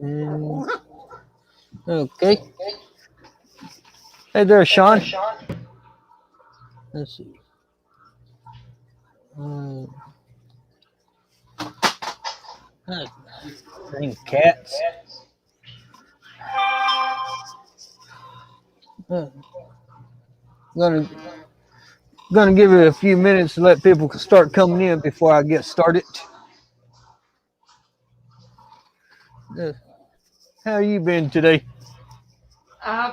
And, okay. Hey there, Sean. Let's see. Dang cats. Gonna give it a few minutes to let people start coming in before I get started. How you been today?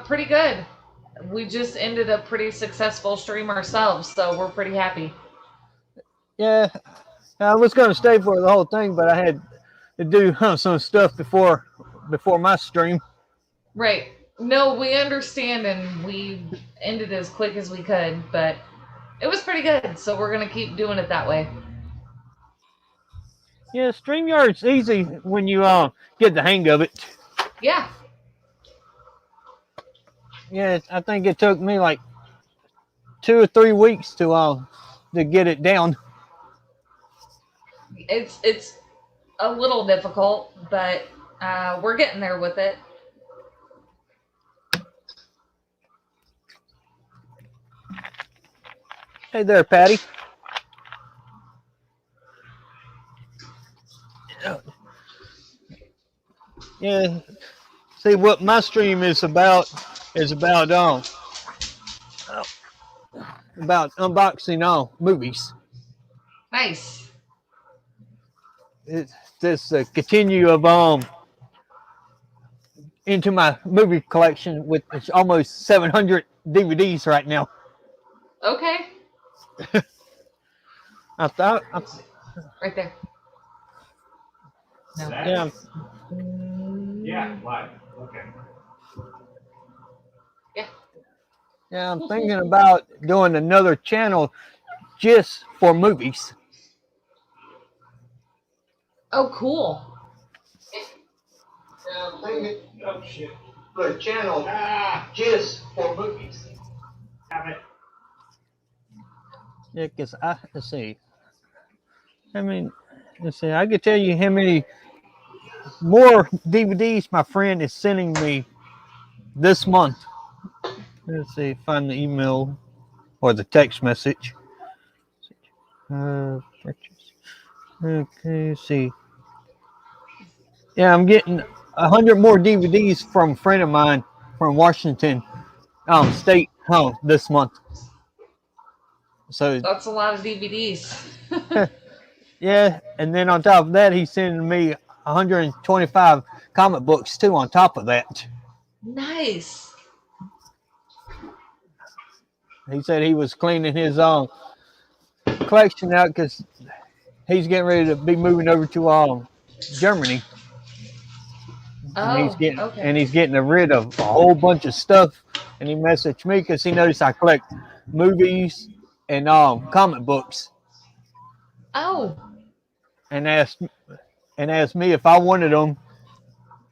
Pretty good. We just ended a pretty successful stream ourselves, so we're pretty happy. Yeah, I was gonna stay for the whole thing, but I had to do some stuff before my stream. Right. No, we understand, and we ended as quick as we could, but it was pretty good, so we're going to keep doing it that way. Yeah, StreamYard's easy when you get the hang of it. Yeah. Yeah, I think it took me like 2 or 3 weeks to get it down. It's a little difficult, but we're getting there with it. Hey there, Patty. Yeah. See what my stream is about unboxing movies. Nice. It's this continue of into my movie collection with it's almost 700 DVDs right now. Okay. I thought right there. No. Yeah. Yeah, live. Okay. Yeah. Yeah, I'm thinking about doing another channel just for movies. Oh, cool. Yeah, I'm thinking for a channel just for movies. Have it. Yeah, because let's see. Let's see. I could tell you how many more DVDs my friend is sending me this month. Let's see, find the email or the text message. Purchase. Okay, see. Yeah, I'm getting 100 more DVDs from a friend of mine from Washington State this month. So that's a lot of DVDs. yeah, and then on top of that, he's sending me 125 comic books too. On top of that, nice. he said he was cleaning his collection out because he's getting ready to be moving over to Germany. Oh, and he's getting rid of a whole bunch of stuff. And he messaged me because he noticed I collect movies and comic books. Oh. And asked me if I wanted them.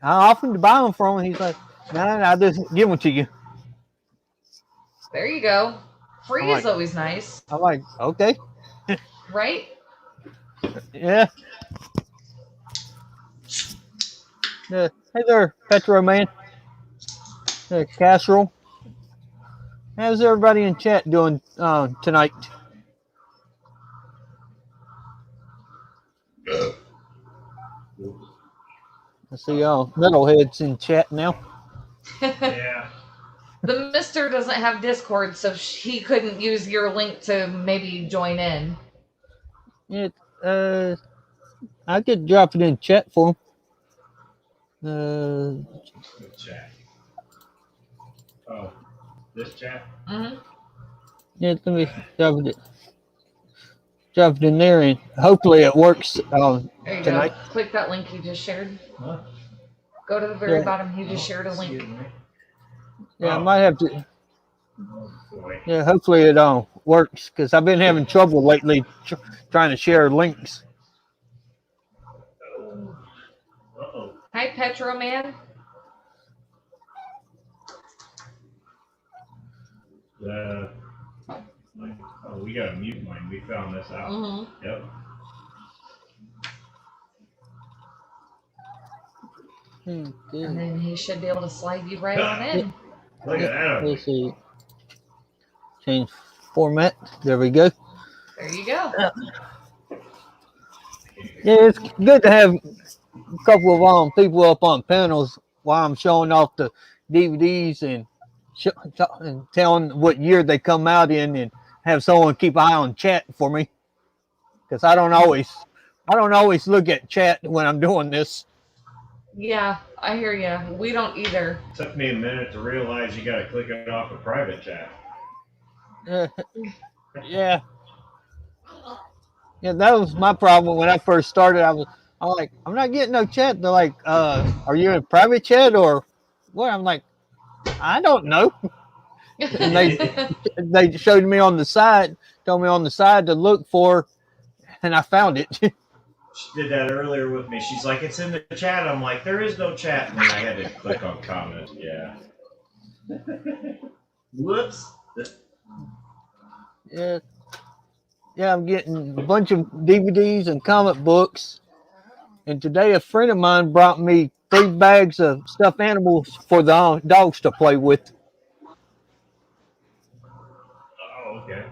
I offered to buy them from him. He's like, "Nah, I'll just give them to you." There you go. Free is always nice. I'm like, okay. Right? Yeah. Hey there, Petro Man. Casserole. How's everybody in chat doing tonight? I see metalheads in chat now. Yeah. The Mister doesn't have Discord, so he couldn't use your link to maybe join in. I could drop it in chat for him. What chat? Oh, this chat? Mm-hmm. Yeah, let me drop it in there, and hopefully it works there you tonight. Go. Click that link you just shared. Huh? Go to the very bottom. He just shared a link. Yeah, I might have to. Yeah, hopefully it works because I've been having trouble lately trying to share links. Uh-oh. Hi, Petro Man. We gotta mute mine. We found this out. Mm-hmm. Yep. And Okay. then he should be able to slide you right on in. Look at that. Let's see. Change format. There we go. There you go. Yeah, it's good to have a couple of people up on panels while I'm showing off the DVDs and telling what year they come out in, and have someone keep an eye on chat for me, because I don't always look at chat when I'm doing this. Yeah, I hear ya. We don't either. Took me a minute to realize you got to click it off a private chat. Yeah. Yeah, that was my problem when I first started. I'm like, I'm not getting no chat. They're like, are you in private chat or what? I'm like, I don't know. And they showed me on the side, told me on the side to look for, and I found it. She did that earlier with me. She's like, it's in the chat. I'm like, there is no chat. And then I had to click on comment. Yeah. Whoops. Yeah. Yeah, I'm getting a bunch of DVDs and comic books. And today a friend of mine brought me 3 bags of stuffed animals for the dogs to play with. Oh, okay.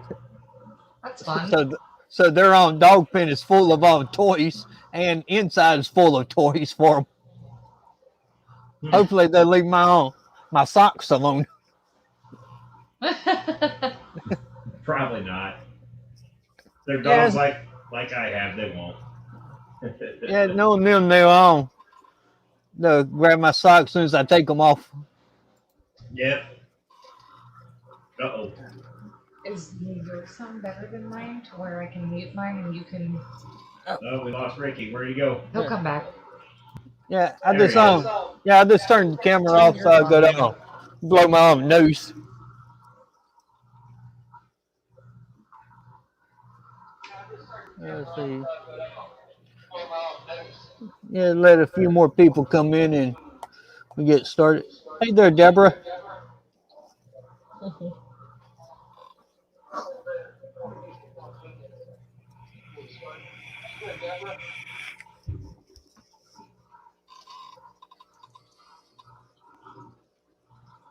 That's fun. So their dog pen is full of toys, and inside is full of toys for them. Hopefully they'll leave my socks alone. Probably not. They're dogs like I have. They won't. Yeah, knowing them, they'll grab my socks as soon as I take them off. Yep. Uh-oh. Is your sound better than mine to where I can mute mine and you can... Oh, we lost Ricky. Where'd he go? He'll come back. Yeah, I There just turned the camera off so I go down, blow my own nose. Let's see. Yeah, let a few more people come in and we get started. Hey there, Deborah.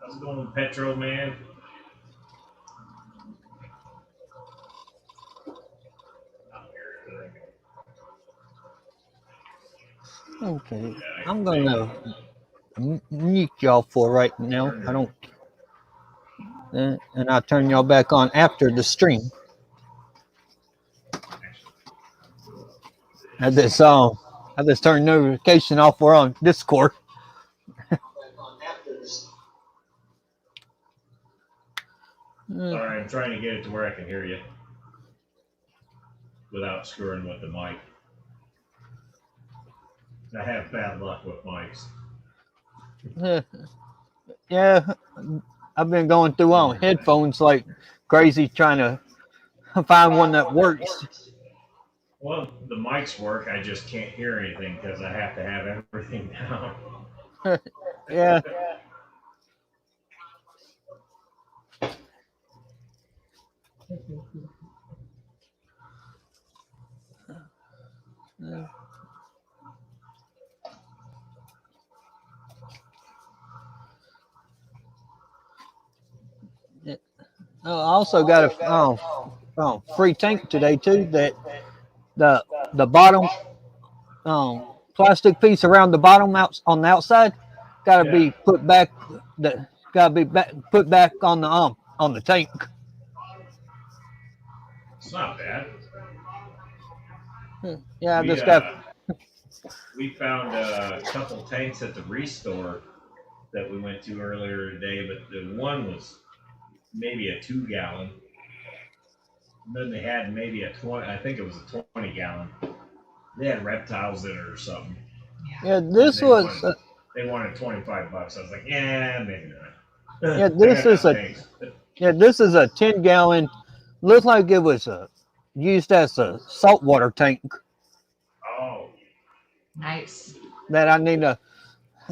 How's it going, Petro Man? Okay, I'm gonna mute y'all for right now. I don't, and I'll turn y'all back on after the stream. I just turned notification off. We're on Discord. Sorry, I'm trying to get it to where I can hear you without screwing with the mic. I have bad luck with mics. Yeah, I've been going through headphones like crazy trying to find one that works. Well, the mics work. I just can't hear anything because I have to have everything down. Yeah. I also got a free tank today too. That the bottom plastic piece around the bottom out on the outside got to be put back. Put back on the tank. It's not bad. Yeah, we found a couple tanks at the restore that we went to earlier today, but the one was maybe a 2-gallon. And then they had maybe a 20. I think it was a 20-gallon. They had reptiles in it or something. Yeah, this was. They wanted $25. I was like, yeah, maybe not. Yeah, this is a 10-gallon. Looks like it was used as a saltwater tank. Oh, nice. That I need to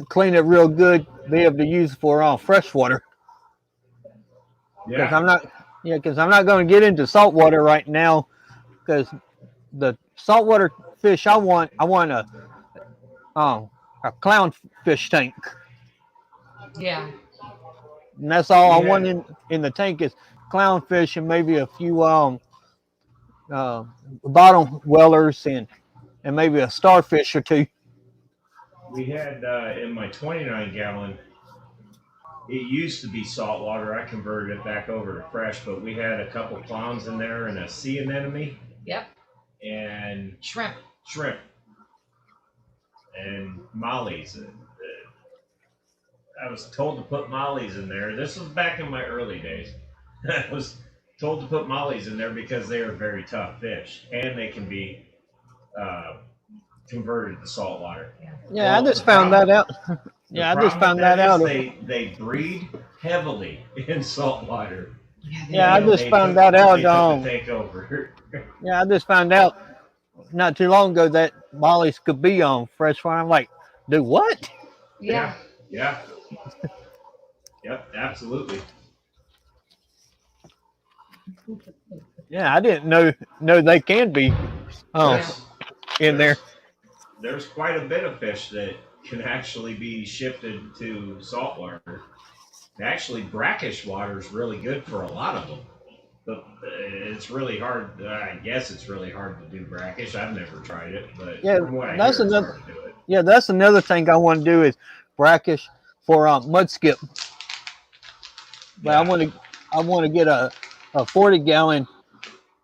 clean it real good, be able to use for fresh water. Because I'm not going to get into saltwater right now. Because the saltwater fish I want a a clownfish tank. Yeah. And that's all I Yeah. want in the tank is clownfish and maybe a few bottom whalers and maybe a starfish or two. We had in my 29 gallon. It used to be salt water. I converted it back over to fresh, but we had a couple clowns in there and a sea anemone Yep. and Shrimp. shrimp and mollies. I was told to put mollies in there. This was back in my early days. I was told to put mollies in there because they are very tough fish and they can be uh, converted to salt water. Yeah, I Well, just found that out. the Yeah, I just problem with found that that is out. they breed heavily in salt water. Yeah, I And just they found took, that out. they took the tank over. Yeah, I just found out not too long ago that mollies could be on fresh water. I'm like, do what? Yeah. Yeah. Yep, absolutely. Yeah, I didn't know they can be There's, in there. there's quite a bit of fish that can actually be shifted to saltwater. Actually, brackish water is really good for a lot of them. But it's really hard. I guess it's really hard to do brackish. I've never tried it, but Yeah, from what I that's hear, it's another. hard to do it. Yeah, that's another thing I want to do is brackish for mud skip. But Yeah, I want to get a 40-gallon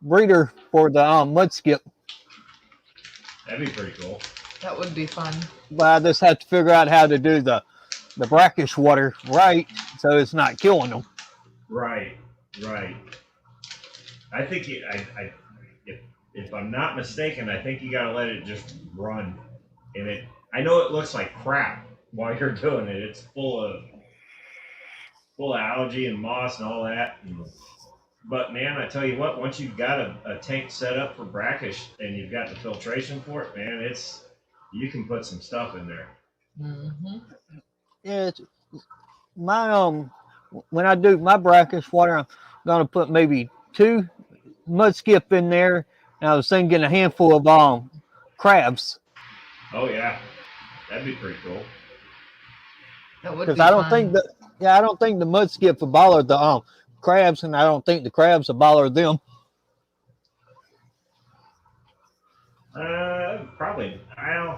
breeder for the mud skip. that'd be pretty cool. That would be fun. But I just have to figure out how to do the brackish water right so it's not killing them. Right, right. I think if I'm not mistaken, I think you gotta let it just run. And I know it looks like crap while you're doing it. It's full of algae and moss and all that. But man, I tell you what, once you've got a tank set up for brackish and you've got the filtration for it, man, you can put some stuff in there. Mm-hmm. Yeah, my when I do my brackish water, I'm gonna put maybe 2 mud skip in there, and I was thinking a handful of crabs Oh yeah, that'd be pretty cool. That would because be I don't fun. think I don't think the mud skip will bother the crabs, and I don't think the crabs will bother them. Probably. I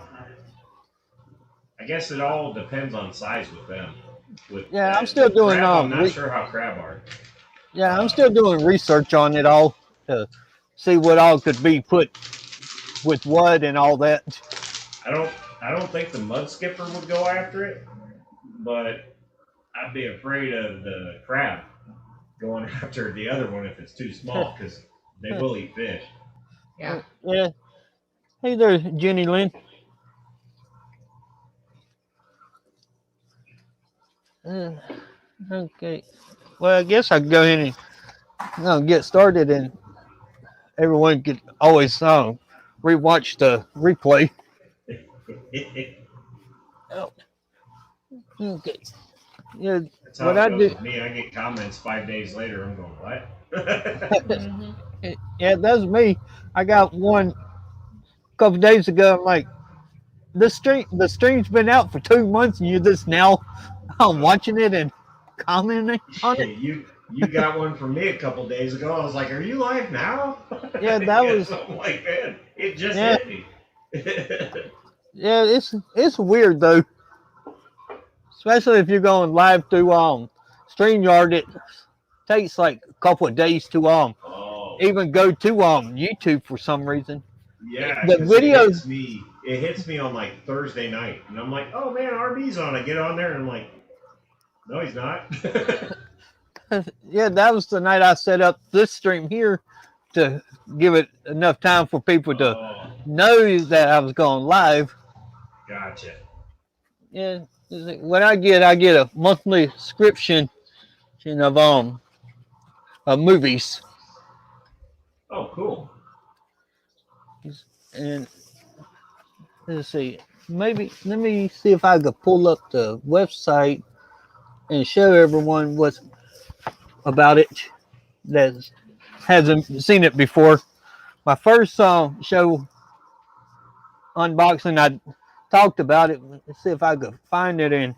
guess it all depends on size with them. Yeah, I'm still doing crab, I'm not sure how crab are. yeah, I'm still doing research on it all to see what all could be put with what and all that. I don't think the mud skipper would go after it, but I'd be afraid of the crab going after the other one if it's too small because they will eat fish. Yeah. Yeah. Hey there, Jenny Lynn. Okay. Well, I guess I can go ahead and get started, and everyone could always rewatch the replay. Oh, okay. Yeah. That's how What it I goes do. with me. I get comments 5 days later. I'm going, what? Mm-hmm. Yeah, that's me. I got one a couple days ago. I'm like, the stream's been out for 2 months, and you're just now watching it and commenting on it. You got one from me a couple days ago. I was like, "Are you live now?" Yeah, that was. I'm like, man, it just Yeah, hit me. yeah. It's weird though, especially if you're going live through StreamYard. It takes like a couple of days to Oh, even go to YouTube for some reason. yeah, The because videos. it hits me on like Thursday night, and I'm like, "Oh man, RB's on." I get on there, and I'm like, "No, he's not." Yeah, that was the night I set up this stream here to give it enough time for people to Oh, know that I was going live. gotcha. Yeah, what I get a monthly subscription of movies, Oh, cool. and let's see, maybe let me see if I could pull up the website and show everyone what's about it that hasn't seen it before. My first show unboxing, I talked about it. Let's see if I could find it and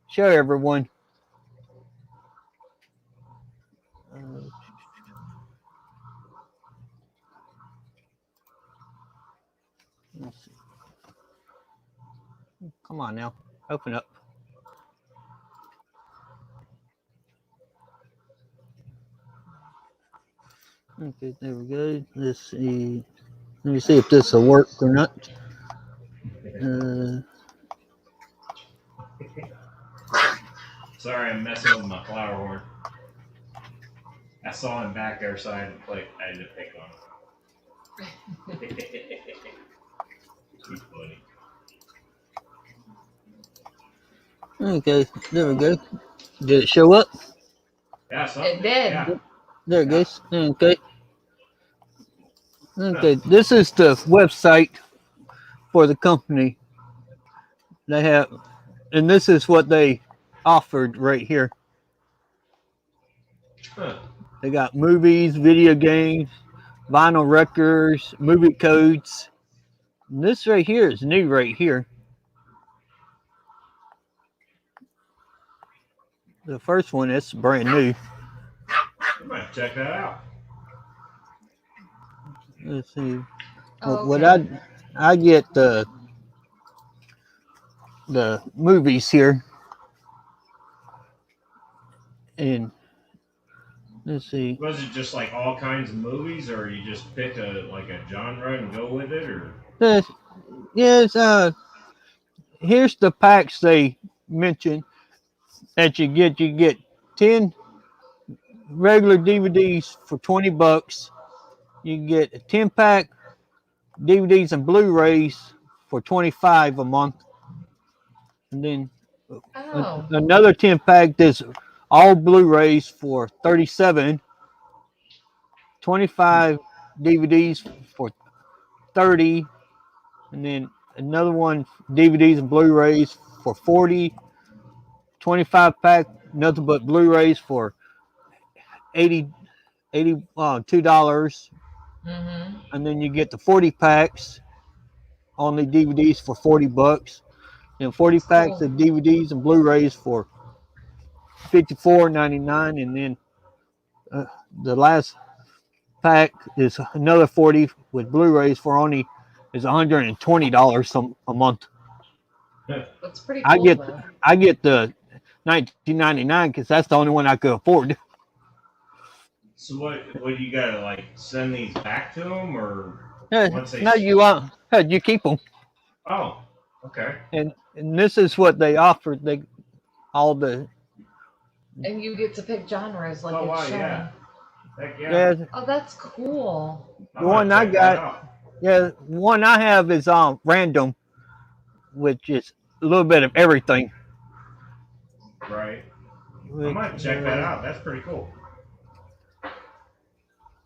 show everyone. Let's see. Come on now, open up. Okay, there we go. Let's see. Let me see if this will work or not. Sorry, I'm messing with my flower horn. I saw him back there, so I had to pick on him. Too funny. Okay, there we go. Did it show up? Yeah, something. It did. Yeah. There it goes. Okay. Okay, this is the website for the company. They have, and this is what they offered right here. Huh. They got movies, video games, vinyl records, movie codes. And this right here is new right here. The first one is brand new. I might check that out. Let's see. Oh, What okay. I get the movies here, and let's see. Was it just like all kinds of movies, or you just pick a genre and go with it, or? Yes. Here's the packs they mentioned that you get. You get 10 regular DVDs for $20. You can get a 10-pack DVDs and Blu-rays for $25 a month, and then Oh. another 10-pack that's all Blu-rays for $37. 25 DVDs for $30, and then another one DVDs and Blu-rays for $40. 25-pack nothing but Blu-rays for $82. Mm-hmm. And then you get the 40 packs on the DVDs for $40. And 40 That's packs cool. of DVDs and Blu-rays for $54.99. And then the last pack is another 40 with Blu-rays for only is $120 a month. That's pretty cool, though. I get the $19.99 because that's the only one I could afford. So what do you gotta send these back to them, or once they? No, you keep them. Oh, okay. And this is what they offered. They all the And you get to pick genres like Oh it's wow, showing. yeah. Heck yeah. Oh, that's cool. I'm The one gonna I check that got, out. the one I have is random, which is a little bit of everything. Right. I Which, might check that out. That's pretty cool.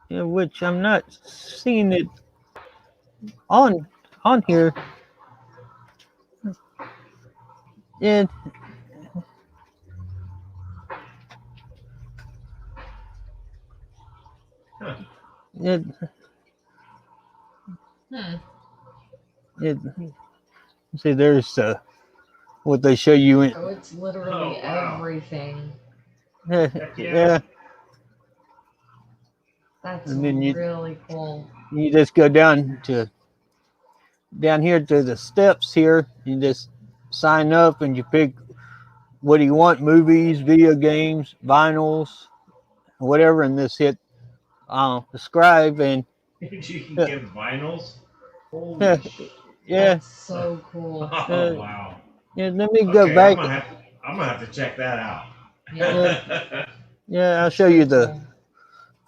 yeah, which I'm not seeing it on here. Yeah. Huh. It, Hmm. it, see, there's what they show you in. Oh, it's literally Oh, wow. everything. Yeah, Heck yeah. yeah. That's And then really cool. you just go down here to the steps here. You just sign up and you pick what do you want: movies, video games, vinyls, whatever, and just hit subscribe and You can yeah, get vinyls. Holy yeah, yeah. That's so cool. Oh wow. Yeah, let me go Okay, back. I'm gonna have to check that out. Yeah. Yeah, I'll That's show you pretty the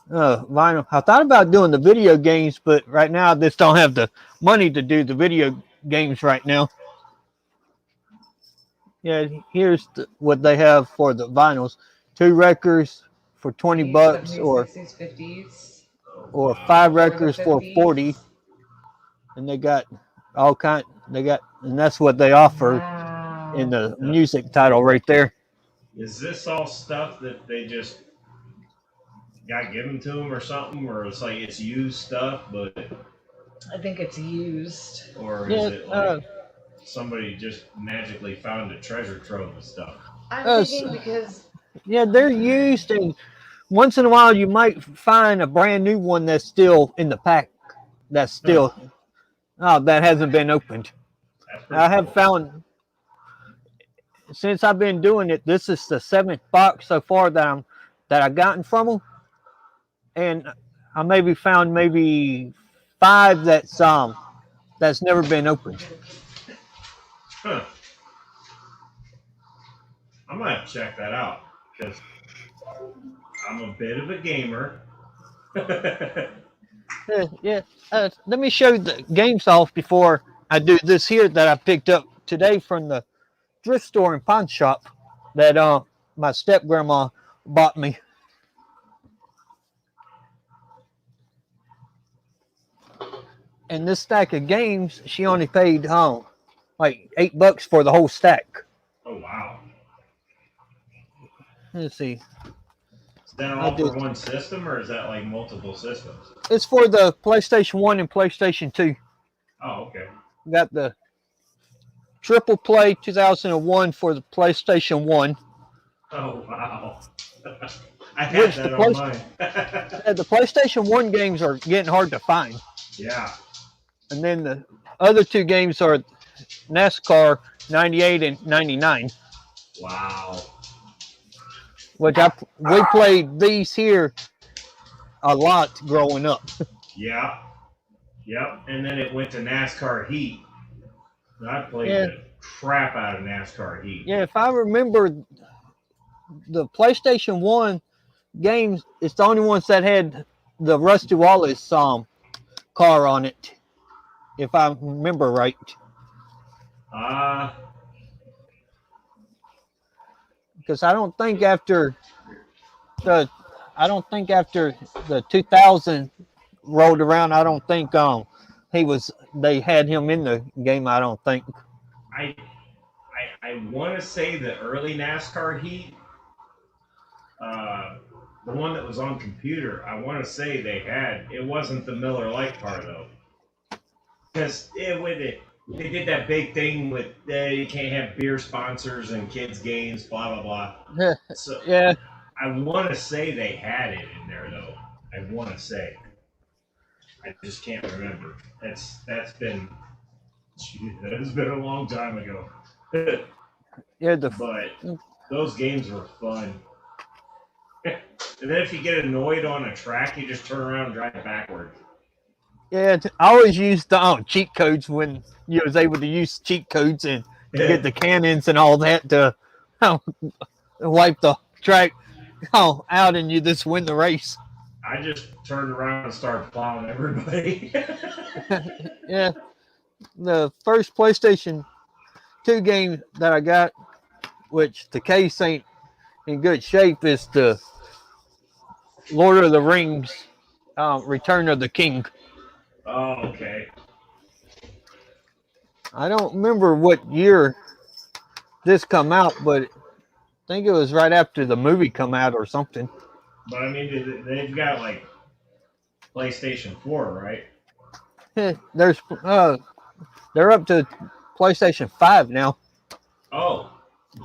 vinyl. I thought about doing the video games, but right now I just don't have the money to do the video games right now. Yeah, here's what they have for the vinyls: 2 records for 20 cool. bucks, 70s, 60s, 50s, Oh, or wow. 5 or the records for 40. 50s. And they got all kind. And that's what they offer Wow. in the music title right there. Is this all stuff that they just got given to them or something, or it's used stuff, but I think it's used. or Yeah, is it like somebody just magically found a treasure trove of stuff. I'm thinking because Yeah, they're used, and once in a while you might find a brand new one that's still in the pack. That's still that hasn't been opened. That's I pretty have cool. found since I've been doing it. This is the 7th box so far that I gotten from them, and I maybe found maybe 5 that's never been opened. Huh. I'm gonna have to check that out because I'm a bit of a gamer. Yeah. Let me show you the games off before I do this here that I picked up today from the thrift store and pawn shop that my step grandma bought me. And this stack of games, she only paid like $8 for the whole stack. Oh wow! Let's see. Is that I all for did. one system, or is that like multiple systems? It's for the PlayStation 1 and PlayStation 2. Oh, okay. Got the Triple Play 2001 for the PlayStation 1. Oh wow! I had Which that on mine. the PlayStation 1 games are getting hard to find. Yeah. And then the other 2 games are NASCAR 98 and 99. Wow. Which we played these here a lot growing up. Yeah. Yep. And then it went to NASCAR Heat. And I played Yeah. the crap out of NASCAR Heat. Yeah, if I remember, the PlayStation 1 games, it's the only ones that had the Rusty Wallace car on it, if I remember right. Because I don't think after the 2000 rolled around, I don't think they had him in the game. I don't think. I want to say the early NASCAR Heat, the one that was on computer, I want to say it wasn't the Miller Lite car though. Because they did that big thing with you can't have beer sponsors and kids games, blah blah blah. So Yeah, I want to say they had it in there though. I want to say. I just can't remember. That's been a long time ago. yeah. But those games were fun. And then if you get annoyed on a track, you just turn around and drive backwards. Yeah, I always used the cheat codes when you was able to use cheat codes and get the cannons and all that to wipe the track out, and you just win the race. I just turned around and started plowing everybody. Yeah, the first PlayStation 2 game that I got, which the case ain't in good shape, is the Lord of the Rings, Return of the King. Oh, okay. I don't remember what year this come out, but I think it was right after the movie come out or something. But I mean, they've got like PlayStation 4, right? They're up to PlayStation 5 now. Oh,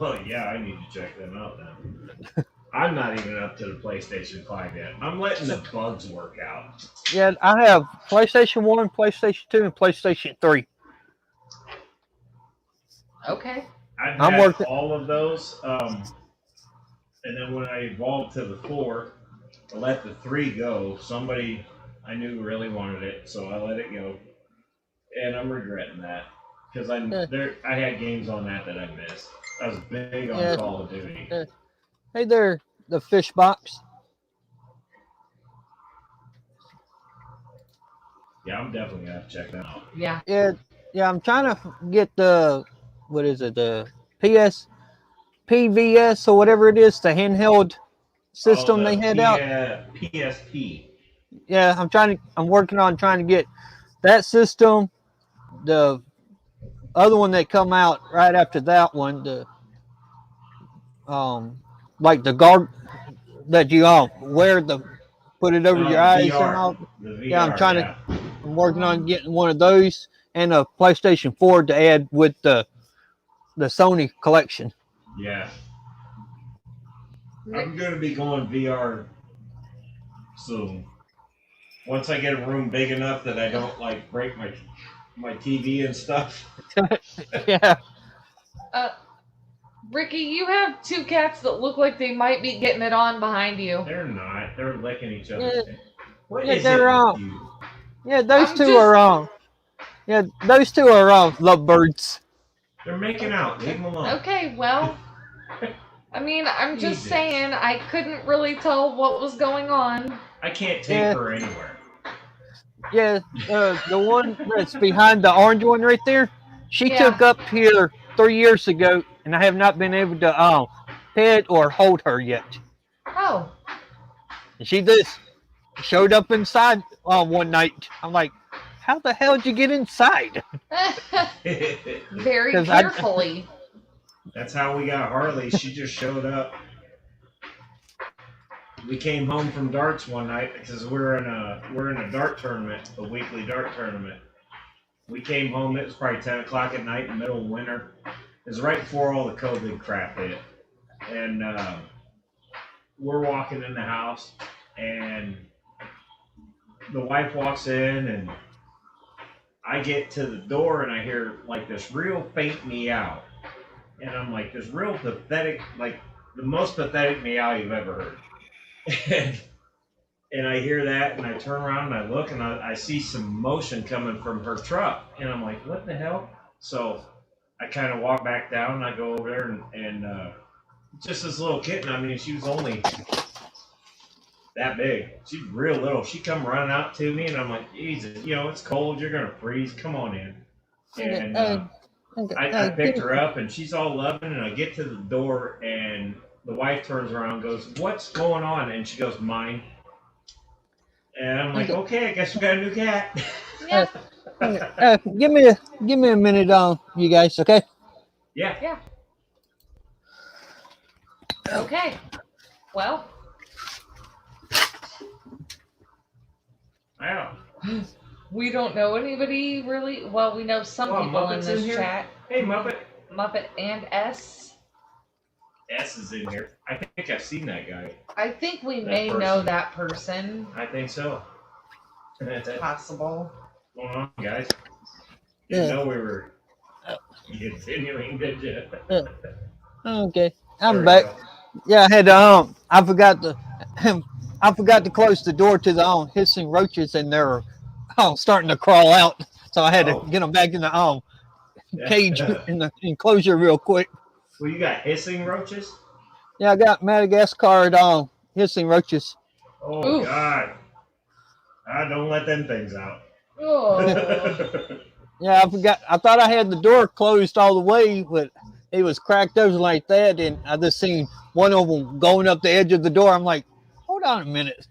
well, yeah, I need to check them out then. I'm not even up to the PlayStation 5 yet. I'm letting the bugs work out. Yeah, I have PlayStation 1, PlayStation 2, and PlayStation 3. okay. I've I'm had working. all of those. And then when I evolved to the 4, I let the 3 go. Somebody I knew really wanted it, so I let it go. And I'm regretting that. Because I had games on that I missed. I was big on Call of Duty. Hey there, the fish box. Yeah, I'm definitely going to have to check that out. Yeah. Yeah, I'm trying to get the PVS or whatever it is, the handheld system they had out. Yeah, PSP. Yeah, I'm working on trying to get that system. The other one that come out right after that one, the like the guard that you wear, put it over your eyes VR. and all. The VR, Yeah, I'm working on getting one of those, and a PlayStation 4 to add with the Sony collection. Yeah. I'm going to be going VR soon. Once I get a room big enough that I don't like break my TV and stuff. Yeah. Ricky, you have two cats that look like they might be getting it on behind you. They're not. They're licking each other's Yeah. tail. What Yeah, is they're it with you? Yeah, those I'm two just- are Yeah, those two are lovebirds. They're making out. Leave them alone. Okay, well, I mean, I'm just Jesus. saying, I couldn't really tell what was going on. I can't take Yeah. her anywhere. Yeah, the one that's behind the orange one right there, she Yeah. took up here 3 years ago, and I have not been able to pet or hold her yet. Oh, And she just showed up inside one night. I'm like, how the hell did you get inside? very 'Cause I- carefully. That's how we got Harley. She just showed up. We came home from darts one night because we're in a dart tournament, a weekly dart tournament. We came home. It was probably 10 o'clock at night in the middle of winter. It was right before all the COVID crap hit, and we're walking in the house, and the wife walks in, and I get to the door, and I hear like this real faint meow, and I'm like, this real pathetic, like the most pathetic meow you've ever heard. And I hear that, and I turn around and I look, and I see some motion coming from her truck, and I'm like, what the hell? So I kind of walk back down, and I go over there, and just this little kitten. I mean, she was only that big. She's real little. She come running out to me, and I'm like, Jesus, it's cold. You're gonna freeze. Come on in. And I picked her up, and she's all loving, and I get to the door, and the wife turns around and goes, what's going on? And she goes, mine. And I'm like, okay, I guess we got a new cat. Yeah. Give me a minute, you guys, okay? Yeah. Okay. Well, Wow. we don't know anybody really. Well, we know some Oh, people in Muppet's in this here? chat. Hey, Muppet. Muppet and S. S is in here. I think I've seen that guy. I think we That may know person. that person. I think so. What's Possible. going on, guys? Yeah. Didn't know we were continuing, did you? Okay, There I'm we back. go. Yeah, I had I forgot to close the door to the hissing roaches, and they're starting to crawl out. So I had Oh. to get them back in the cage in the enclosure real quick. Well, you got hissing roaches? Yeah, I got Madagascar hissing roaches. Oh, Oof. God. Don't let them things out. Oh. Yeah, I forgot. I thought I had the door closed all the way, but it was cracked open like that, and I just seen one of them going up the edge of the door. I'm like, hold on a minute,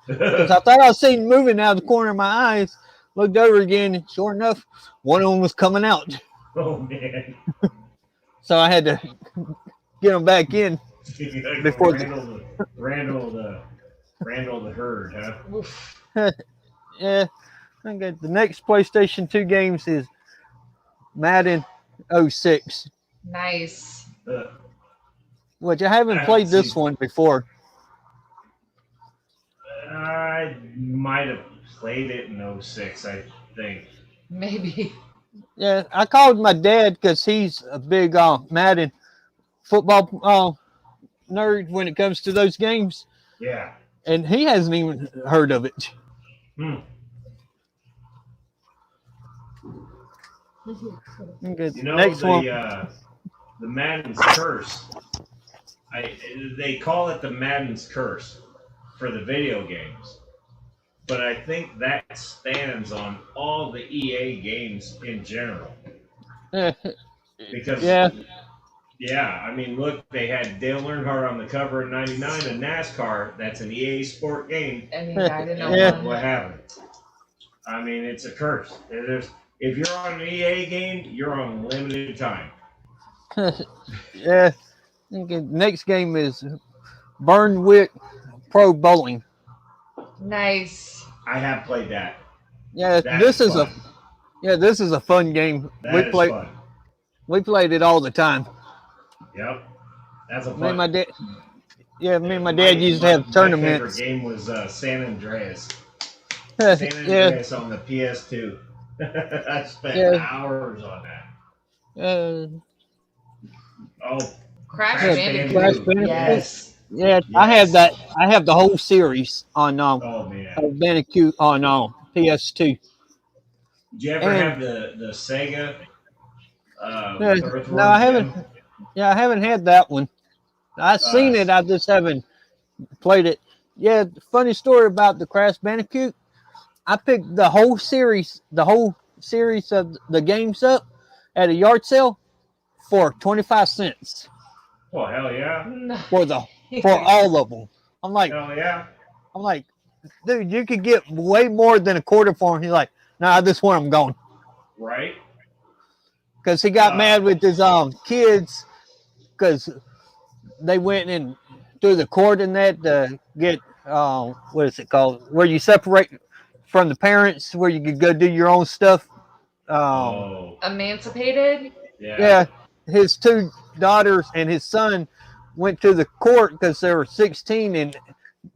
because I thought I seen moving out of the corner of my eyes. Looked over again, and sure enough, one of them was coming out. Oh, man. So I had to get them back in. Before Randall the herd, huh? Oof. Yeah. Okay. The next PlayStation 2 games is Madden 06, Nice. which I haven't I played haven't this seen- one before. I might have played it in 06, I think. Maybe. Yeah, I called my dad because he's a big Madden football nerd when it comes to those games, Yeah. and he hasn't even heard of it. Okay, You know, next one. the Madden's Curse. They call it the Madden's Curse for the video games, but I think that stands on all the EA games in general. Because I mean, look, they had Dale Earnhardt on the cover of '99 in NASCAR. That's an EA Sport game. And he died in And Yeah. look what happened? I mean, it's a curse. If you're on an EA game, you're on limited time. Yeah. Okay, next game is Burnwick Pro Bowling. Nice. I have played that. Yeah, That this is fun. Yeah, this is a fun game. That is fun. We played it all the time. Yep, that's a Me and fun. my dad. Yeah, me and my dad My, used to my, have my favorite tournaments. game was San Andreas. San Yeah, Andreas on the PS2. I spent yeah, hours on that. uh, Oh, Crash yeah. Crash Crash Bandicoot. Bandicoot. Bandicoot. Yes. Yes. Yeah, I have that. Yes. I have the whole series on Oh man. of Bandicoot on PS2. Did you ever And have the Sega uh, with no, Earthworm I haven't. Jim? Yeah, I haven't had that one. I've Uh, seen it. I just haven't played it. Yeah, funny story about the Crash Bandicoot. I picked the whole series of the games up at a yard sale for 25 cents well, hell yeah. for the for Nice. all of them. I'm like, Hell yeah. I'm like, dude, you could get way more than a quarter for him. He's like, nah, this one I'm going Right? because he got Uh, mad with his kids because they went and through the court and that to get what is it called where you separate from the parents where you could go do your own stuff. Um, oh, Emancipated? yeah. yeah, his two daughters and his son went to the court because they were 16 and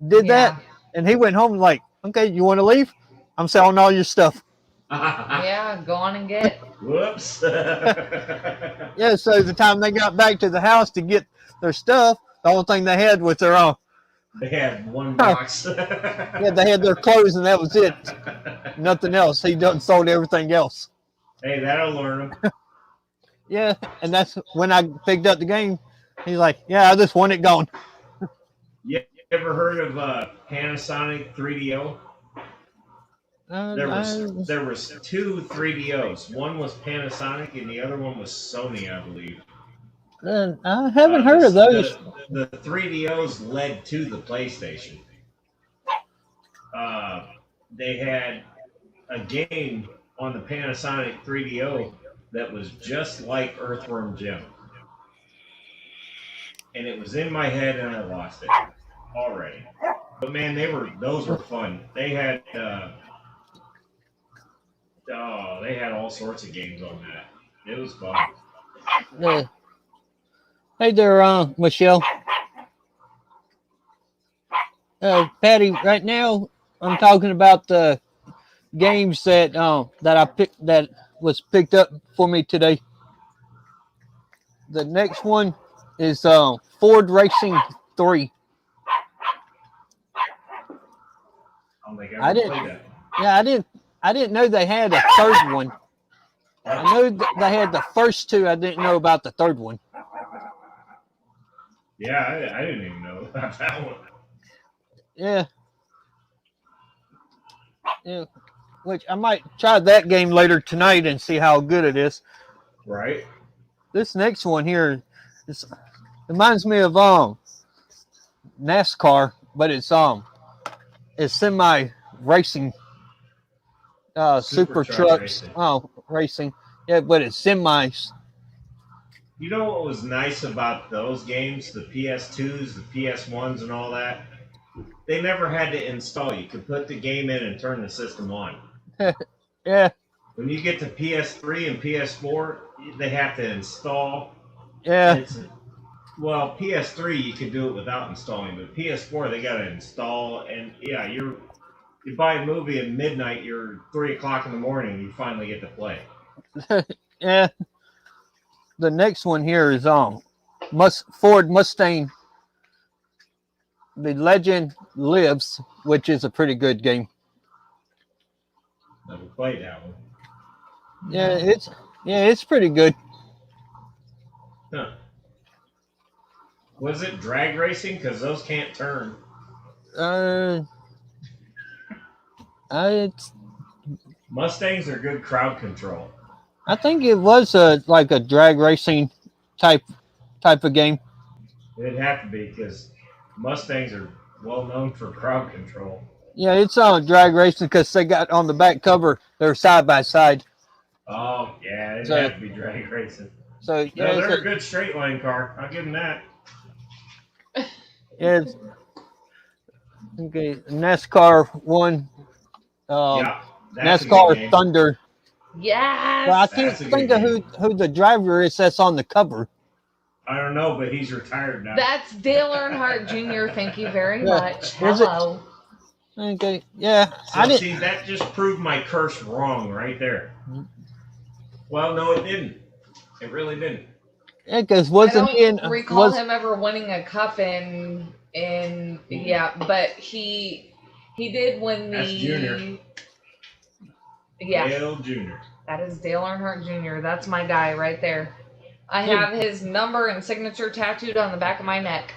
did that, Yeah. and he went home like, okay, you want to leave? I'm selling all your stuff. Yeah, go on and get. Whoops. Yeah, so the time they got back to the house to get their stuff, the only thing they had was their own. They had one Huh. box. Yeah, they had their clothes and that was it. Nothing else. He done sold everything else. Hey, that'll learn them. Yeah, and that's when I picked up the game. He's like, yeah, I just want it gone. You ever heard of Panasonic 3DO? There was two 3DOs. One was Panasonic and the other one was Sony, I believe. I haven't heard of those. The 3DOs led to the PlayStation. They had a game on the Panasonic 3DO that was just like Earthworm Jim. And it was in my head and I lost it already. But man, those were fun. They had they had all sorts of games on that. It was fun. Hey there, Michelle. Patty, right now I'm talking about the games that I picked that was picked up for me today. The next one is Ford Racing 3. I don't think I I ever didn't. played that. Yeah, I didn't know they had a third one. I know they had the first two. I didn't know about the third one. Yeah, I didn't even know about that one. Yeah. Yeah. Which I might try that game later tonight and see how good it is. Right? This next one here reminds me of NASCAR, but it's semi racing, super trucks racing. Racing. Yeah, but it's semis. You know what was nice about those games, the PS2s, the PS1s, and all that? They never had to install. You could put the game in and turn the system on. Yeah. When you get to PS3 and PS4, they have to install. Yeah. Well, PS3 you can do it without installing, but PS4 they got to install. And yeah, you buy a movie at midnight. You're 3 o'clock in the morning. You finally get to play. Yeah. The next one here is Ford Mustang. The Legend Lives, which is a pretty good game. Never played that one. Yeah, it's pretty good. Huh. Was it drag racing? Because those can't turn. It's Mustangs are good crowd control. I think it was like a drag racing type of game. It'd have to be because Mustangs are well known for crowd control. Yeah, it's on drag racing because they got on the back cover they're side by side. Oh yeah, it'd have to be drag racing. So yeah, no, they're a good straight line car. I'll give them that. Yeah. Okay, NASCAR one. Yeah, NASCAR Thunder. Yes. Well, I That's can't a good think of game. who the driver is that's on the cover. I don't know, but he's retired now. That's Dale Earnhardt Jr. Thank you very Yeah. much. Is it? Hello. Okay. Yeah. So I didn't. see, that just proved my curse wrong right there. Well, no, it didn't. It really didn't. Yeah, because I wasn't he in? don't recall Was him ever winning a cup in yeah, but he did win the That's Junior. Yeah. Dale Jr. That is Dale Earnhardt Jr. That's my guy right there. I Hey. have his number and signature tattooed on the back of my neck.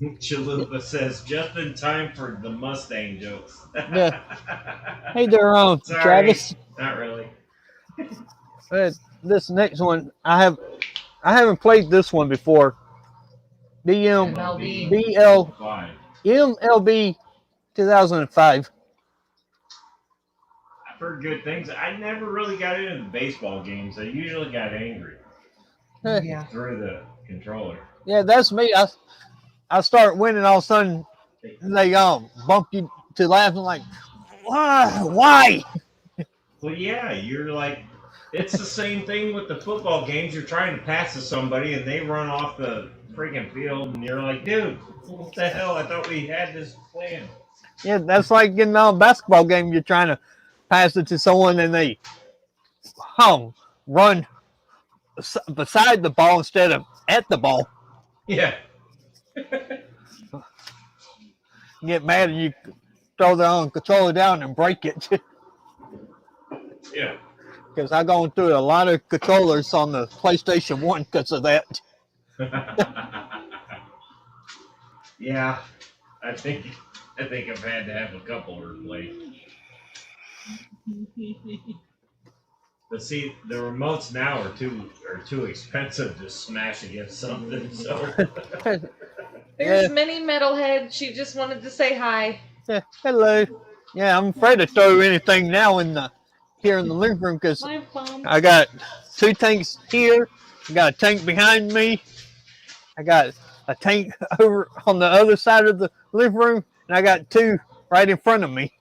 Chalupa says, just in time for the Mustang jokes. Yeah. Hey there, Sorry, Travis. not really. This next one, I haven't played this one before. MLB. MLB 2005. I've heard good things. I never really got into the baseball games. I usually got angry Yeah. through the controller. Yeah, that's me. I start winning, all of a sudden they bump you to laughing like, why? Well, yeah, you're like, it's the same thing with the football games. You're trying to pass to somebody and they run off the freaking field, and you're like, dude, what the hell? I thought we had this plan. Yeah, that's like getting on a basketball game. You're trying to pass it to someone and they run beside the ball instead of at the ball. Yeah. You get mad and you throw the controller down and break it. Yeah. Because I've gone through a lot of controllers on the PlayStation 1 because of that. Yeah. I think I've had to have a couple replaced. But see, the remotes now are too expensive to smash against something. So There's Yeah. Minnie Metalhead. She just wanted to say hi. Yeah, hello. Yeah, I'm afraid to throw anything now here in the living room because My phone. I got 2 tanks here. I got a tank behind me. I got a tank over on the other side of the living room, and I got 2 right in front of me.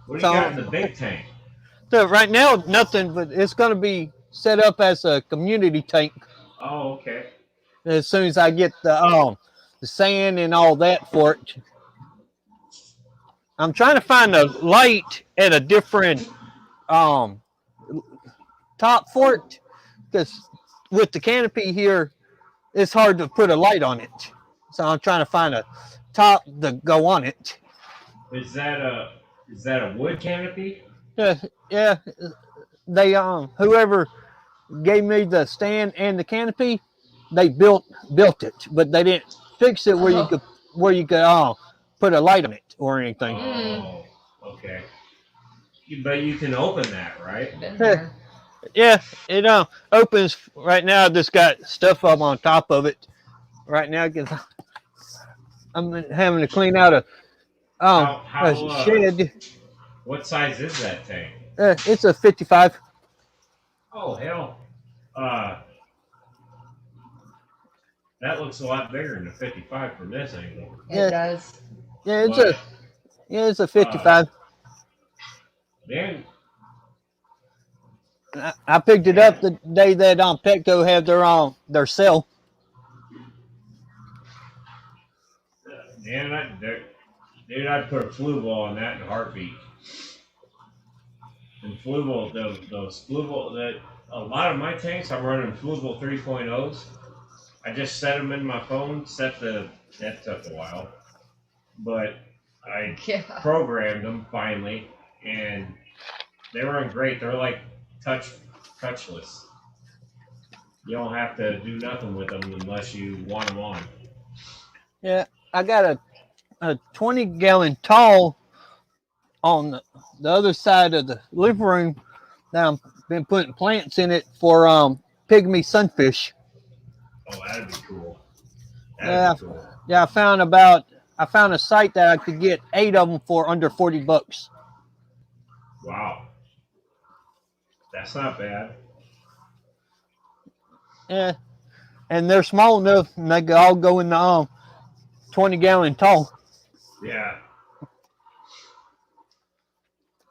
what do you got in the big tank? So right now, nothing, but it's going to be set up as a community tank Oh, okay. as soon as I get the sand and all that for it. I'm trying to find a light at a different top for it because with the canopy here, it's hard to put a light on it. So I'm trying to find a top to go on it. Is that a wood canopy? Yeah. They whoever gave me the stand and the canopy, they built it, but they didn't fix it where you could put a light on it or anything. Oh, okay. But you can open that, right? Been there. Yeah, it opens right now. I just got stuff up on top of it right now because I'm having to clean out a shed. What size is that tank? It's a 55. Oh hell, that looks a lot bigger than a 55 from this angle. It does. Yeah, But, it's a 55. Man, I picked it up the day that Petco had their sale. man, I'd put a flue ball on that in a heartbeat. And flue ball, those flue ball, that a lot of my tanks, I'm running flue ball 3.0s. I just set them in my phone. That took a while, but I programmed them finally, and they run great. They're like touchless. You don't have to do nothing with them unless you want them on. Yeah, I got a 20-gallon tall on the other side of the living room that I've been putting plants in it for pygmy sunfish. Oh, that'd be cool. Yeah, Be cool. Yeah, I found a site that I could get 8 of them for under $40. Wow. That's not bad. Yeah, and they're small enough, and they could all go in the 20-gallon tall. Yeah.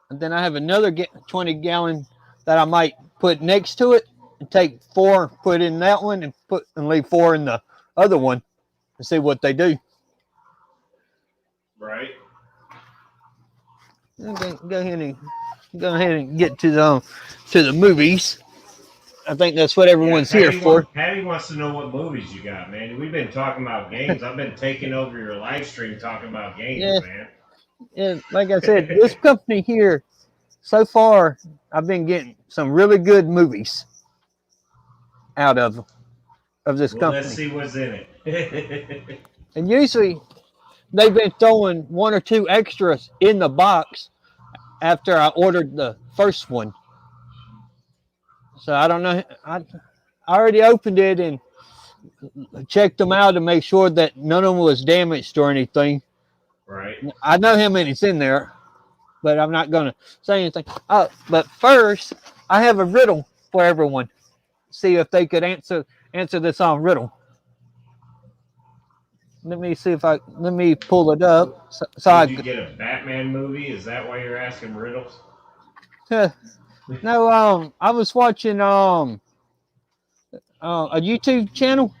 And then I have another 20-gallon that I might put next to it and take 4, put in that one, and leave 4 in the other one and see what they do. Right. Okay, go ahead and get to the movies. I think that's what everyone's here for. Patty wants to know what movies you got, man. We've been talking about games. I've been taking over your live stream talking about games, Yeah, man. yeah. Like I said, this company here, so far, I've been getting some really good movies out of this Well, company. let's see what's in it. And usually, they've been throwing 1 or 2 extras in the box after I ordered the first one. So I don't know. I already opened it and checked them out to make sure that none of them was damaged or anything. Right. I know how many's in there, but I'm not going to say anything. But first, I have a riddle for everyone. See if they could answer this riddle. Let me pull it up. Did you get a Batman movie? Is that why you're asking riddles? No, I was watching a YouTube channel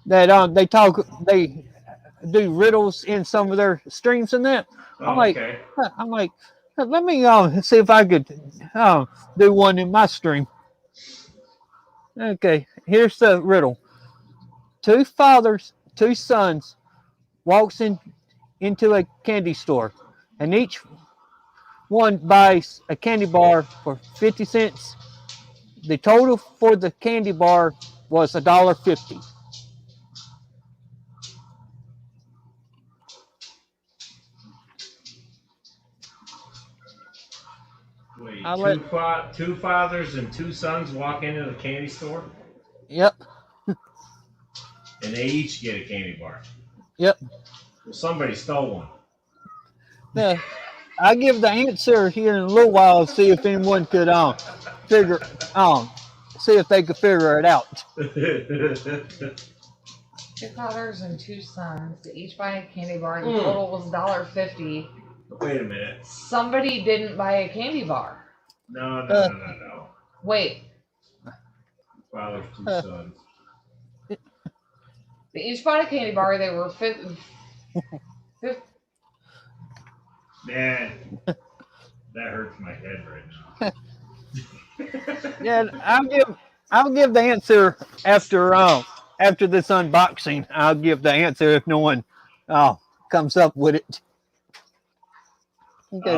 that they do riddles in some of their streams and that. Okay. I'm like, let me see if I could do one in my stream. Okay, here's the riddle. 2 fathers, 2 sons walks into a candy store, and each one buys a candy bar for 50 cents. The total for the candy bar was $1.50. Wait, two fathers and 2 sons walk into the candy store? Yep. And they each get a candy bar. Yep. Well, somebody stole one. Yeah. I'll give the answer here in a little while, see if anyone could see if they could figure it out. 2 fathers and 2 sons. They each buy a candy bar. The total was $1.50. Wait a minute. Somebody didn't buy a candy bar. No. Wait. Father's 2 sons. They each bought a candy bar. They were 50. Man, that hurts my head right now. Yeah, I'll give the answer after this unboxing. I'll give the answer if no one comes up with it. Okay.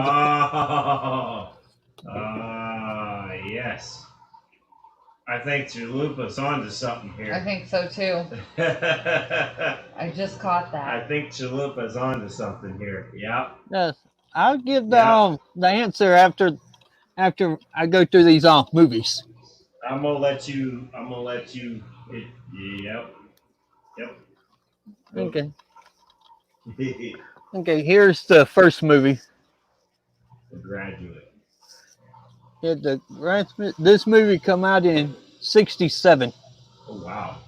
Yes. I think Chalupa's onto something here. I think so too. I just caught that. I think Chalupa's onto something here. Yep. Yes, I'll give the answer after I go through these movies. I'm gonna let you. Yep. Okay. Okay. Here's the first movie. The Graduate. Yeah, this movie come out in '67. Oh wow.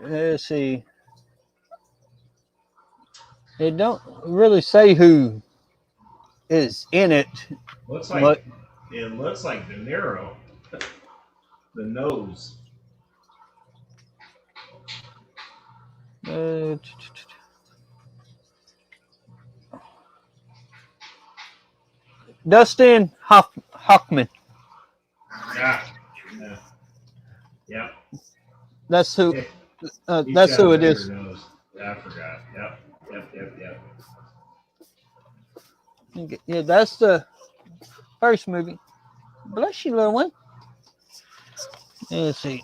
Let's see. It don't really say who is in it. Looks like it looks like De Niro. The nose. Dustin Hoffman. Yeah. Yep. That's who. That's who it is. Nose. Yeah, I forgot. Yep. Okay. Yeah, that's the first movie. Bless you, little one. Let's see.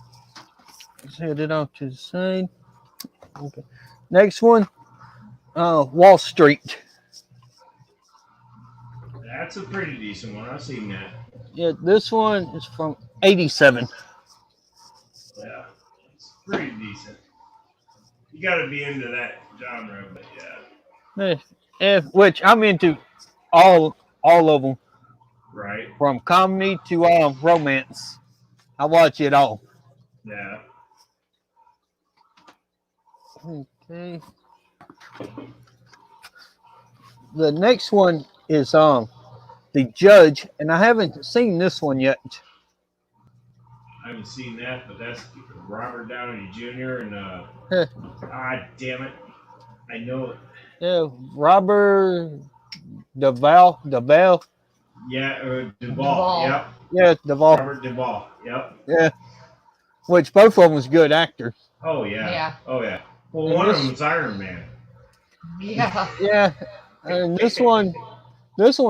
Let's head it off to the side. Okay. Next one. Wall Street. That's a pretty decent one. I've seen that. Yeah, this one is from '87. Yeah, it's pretty decent. You got to be into that genre, but yeah. Which I'm into all of them. Right. From comedy to romance. I watch it all. Yeah. Okay. The next one is The Judge, and I haven't seen this one yet. I haven't seen that, but that's Robert Downey Jr. and Huh. damn it, I know it. Yeah, Robert Duvall. Yeah, Duvall. Duvall. Yep, Yeah, Duvall. Robert Duvall. Yep. Yeah, which both of them was good actors. Oh yeah. Yeah. Oh yeah. Well, And one this- of them's Iron Man. Yeah. Yeah, and this one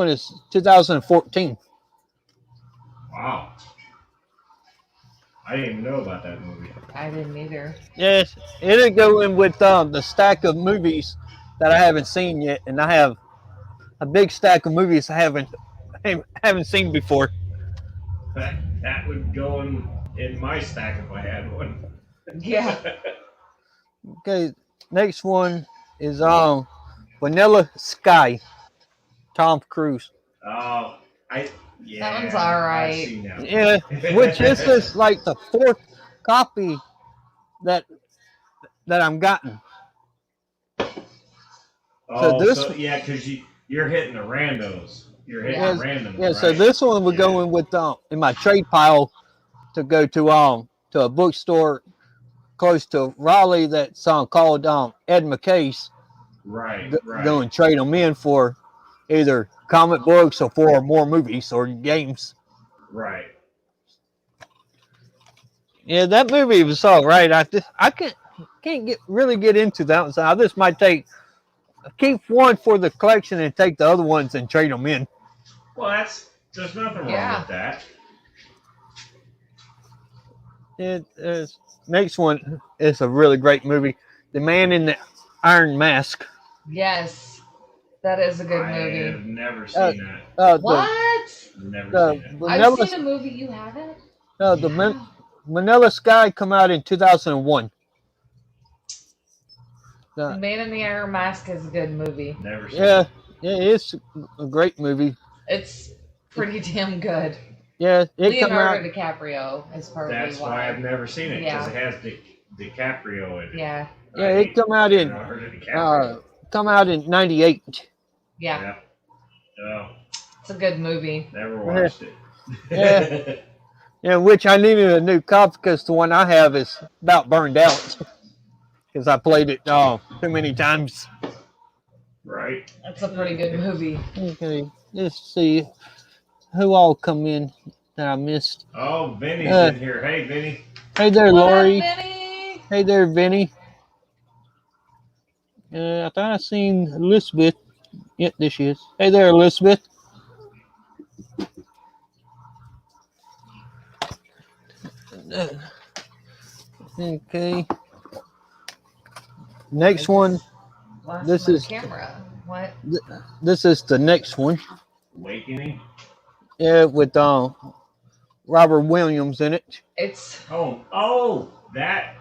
is 2014. Wow. I didn't even know about that movie. I didn't either. Yes, it'll go in with the stack of movies that I haven't seen yet, and I have a big stack of movies I haven't seen before. That would go in my stack if I had one. Yeah. Okay, next one is Vanilla Sky, Tom Cruise. Oh, yeah. That one's all right. I've seen that one. Yeah, which this is like the fourth copy that I'm gotten. Oh, this- so yeah, because you're hitting the randos. You're hitting Yeah, the randoms. Yeah, right? so this one would go in with in my trade pile to go to a bookstore close to Raleigh that's called Ed McKay's. Right. Go and trade them in for either comic books or for more movies or games. Right. Yeah, that movie was all right. I can't really get into that one. So I just might keep one for the collection and take the other ones and trade them in. Well, there's nothing wrong Yeah. with that. Next one is a really great movie. The Man in the Iron Mask. Yes. That is a good I movie. have never seen that. Uh, What? Never The, seen it. the I've Manila, seen a movie you haven't? the Manila Sky come out in 2001. The Man in the Iron Mask is a good movie. Never seen Yeah, it. yeah, it's a great movie. It's pretty damn good. Yeah, it come out. Leonardo DiCaprio is probably That's why I've never seen it, because Yeah. it has DiCaprio in it. Yeah. Yeah, it come out in Leonardo DiCaprio. '98. Yeah. Oh, It's a good movie. never watched it. Yeah. Yeah, which I needed a new copy because the one I have is about burned out because I played it too many times. Right. It's a pretty good movie. Okay, let's see who all come in that I missed. Oh, Vinny's in here. Hey, Vinny. Hey there, What up, Lori. Vinny? Hey there, Vinny. I thought I seen Elizabeth. Yep, there she is. Hey there, Elizabeth. Okay. Next one. Last This one, is- camera. What? This is the next one. Awakening. Yeah, with Robert Williams in it. It's Oh, that.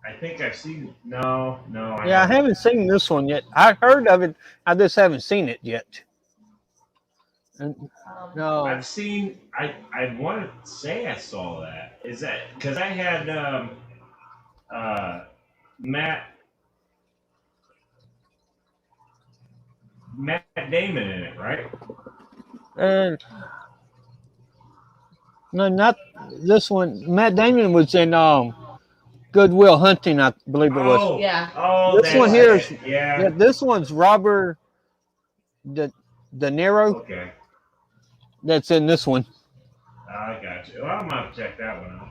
I think I've seen. No. Yeah, I haven't seen this one yet. I heard of it. I just haven't seen it yet. And, no. I've seen. I want to say I saw that. Is that because I had Matt Damon in it, right? No, not this one. Matt Damon was in Good Will Hunting, I believe it was. Oh, Yeah. Oh, This one here is- yeah. Yeah, this one's Robert De Niro Okay, that's in this one. I got you. Well, I'm gonna have to check that one out.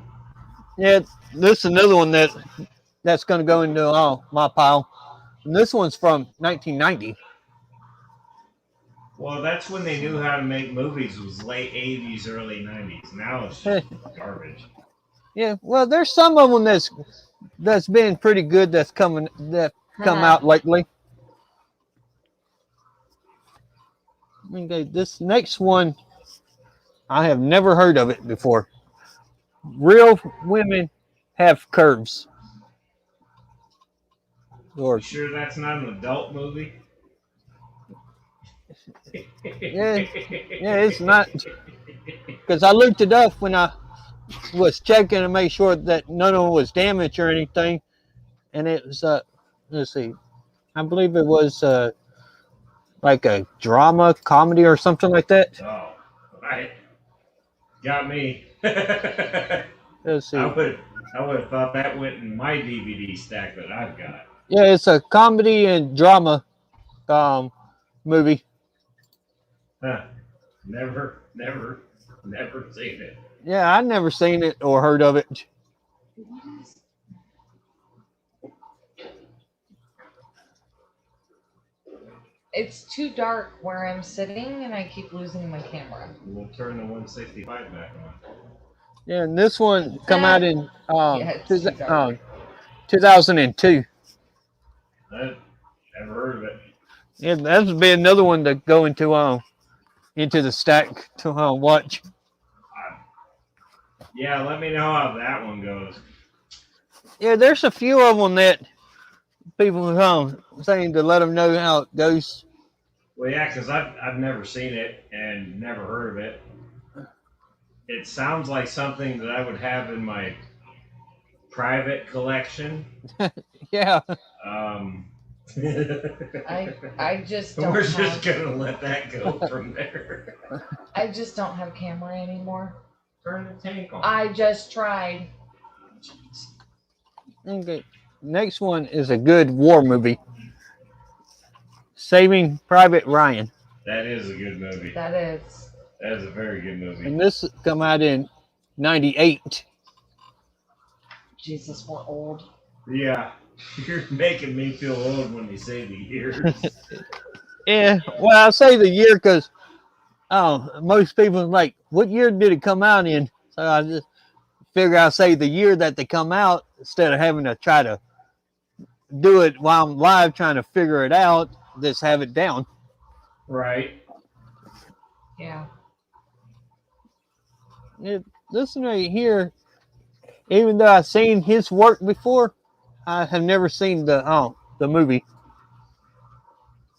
Yeah, this is another one that's going to go into my pile. And this one's from 1990. Well, that's when they knew how to make movies. Was late '80s, early '90s. Now it's just garbage. Yeah, well, there's some of them that's been pretty good that come out lately. Okay, this next one, I have never heard of it before. Real Women Have Curves. Or You sure that's not an adult movie? Yeah, it's not. Because I looked it up when I was checking to make sure that none of them was damaged or anything, and it was let's see, I believe it was like a drama, comedy, or something like that. Oh, right. Got me. I Let's see. would have thought that went in my DVD stack that I've got. Yeah, it's a comedy and drama movie. Huh. Never seen it. Yeah, I've never seen it or heard of it. It's too dark where I'm sitting, and I keep losing my camera. We'll turn the 165 back on. Yeah, and this one come out in Yeah, it's too dark. 2002. I've never heard of it. Yeah, that would be another one to go into the stack to watch. Yeah, let me know how that one goes. Yeah, there's a few of them that people saying to let them know how it goes. Well, yeah, because I've never seen it and never heard of it. It sounds like something that I would have in my private collection. Yeah. I just don't. We're just gonna let that go from there. I just don't have camera anymore. Turn the tank on. I just tried. Okay. Next one is a good war movie. Saving Private Ryan. That is a good movie. That is. That is a very good movie. And this come out in 98. Jesus, we're old. Yeah, you're making me feel old when you say the years. Yeah, well, I say the year because most people are like, what year did it come out in? So I just figure I say the year that they come out instead of having to try to do it while I'm live trying to figure it out. Just have it down. Right. Yeah. This one right here, even though I've seen his work before, I have never seen the movie.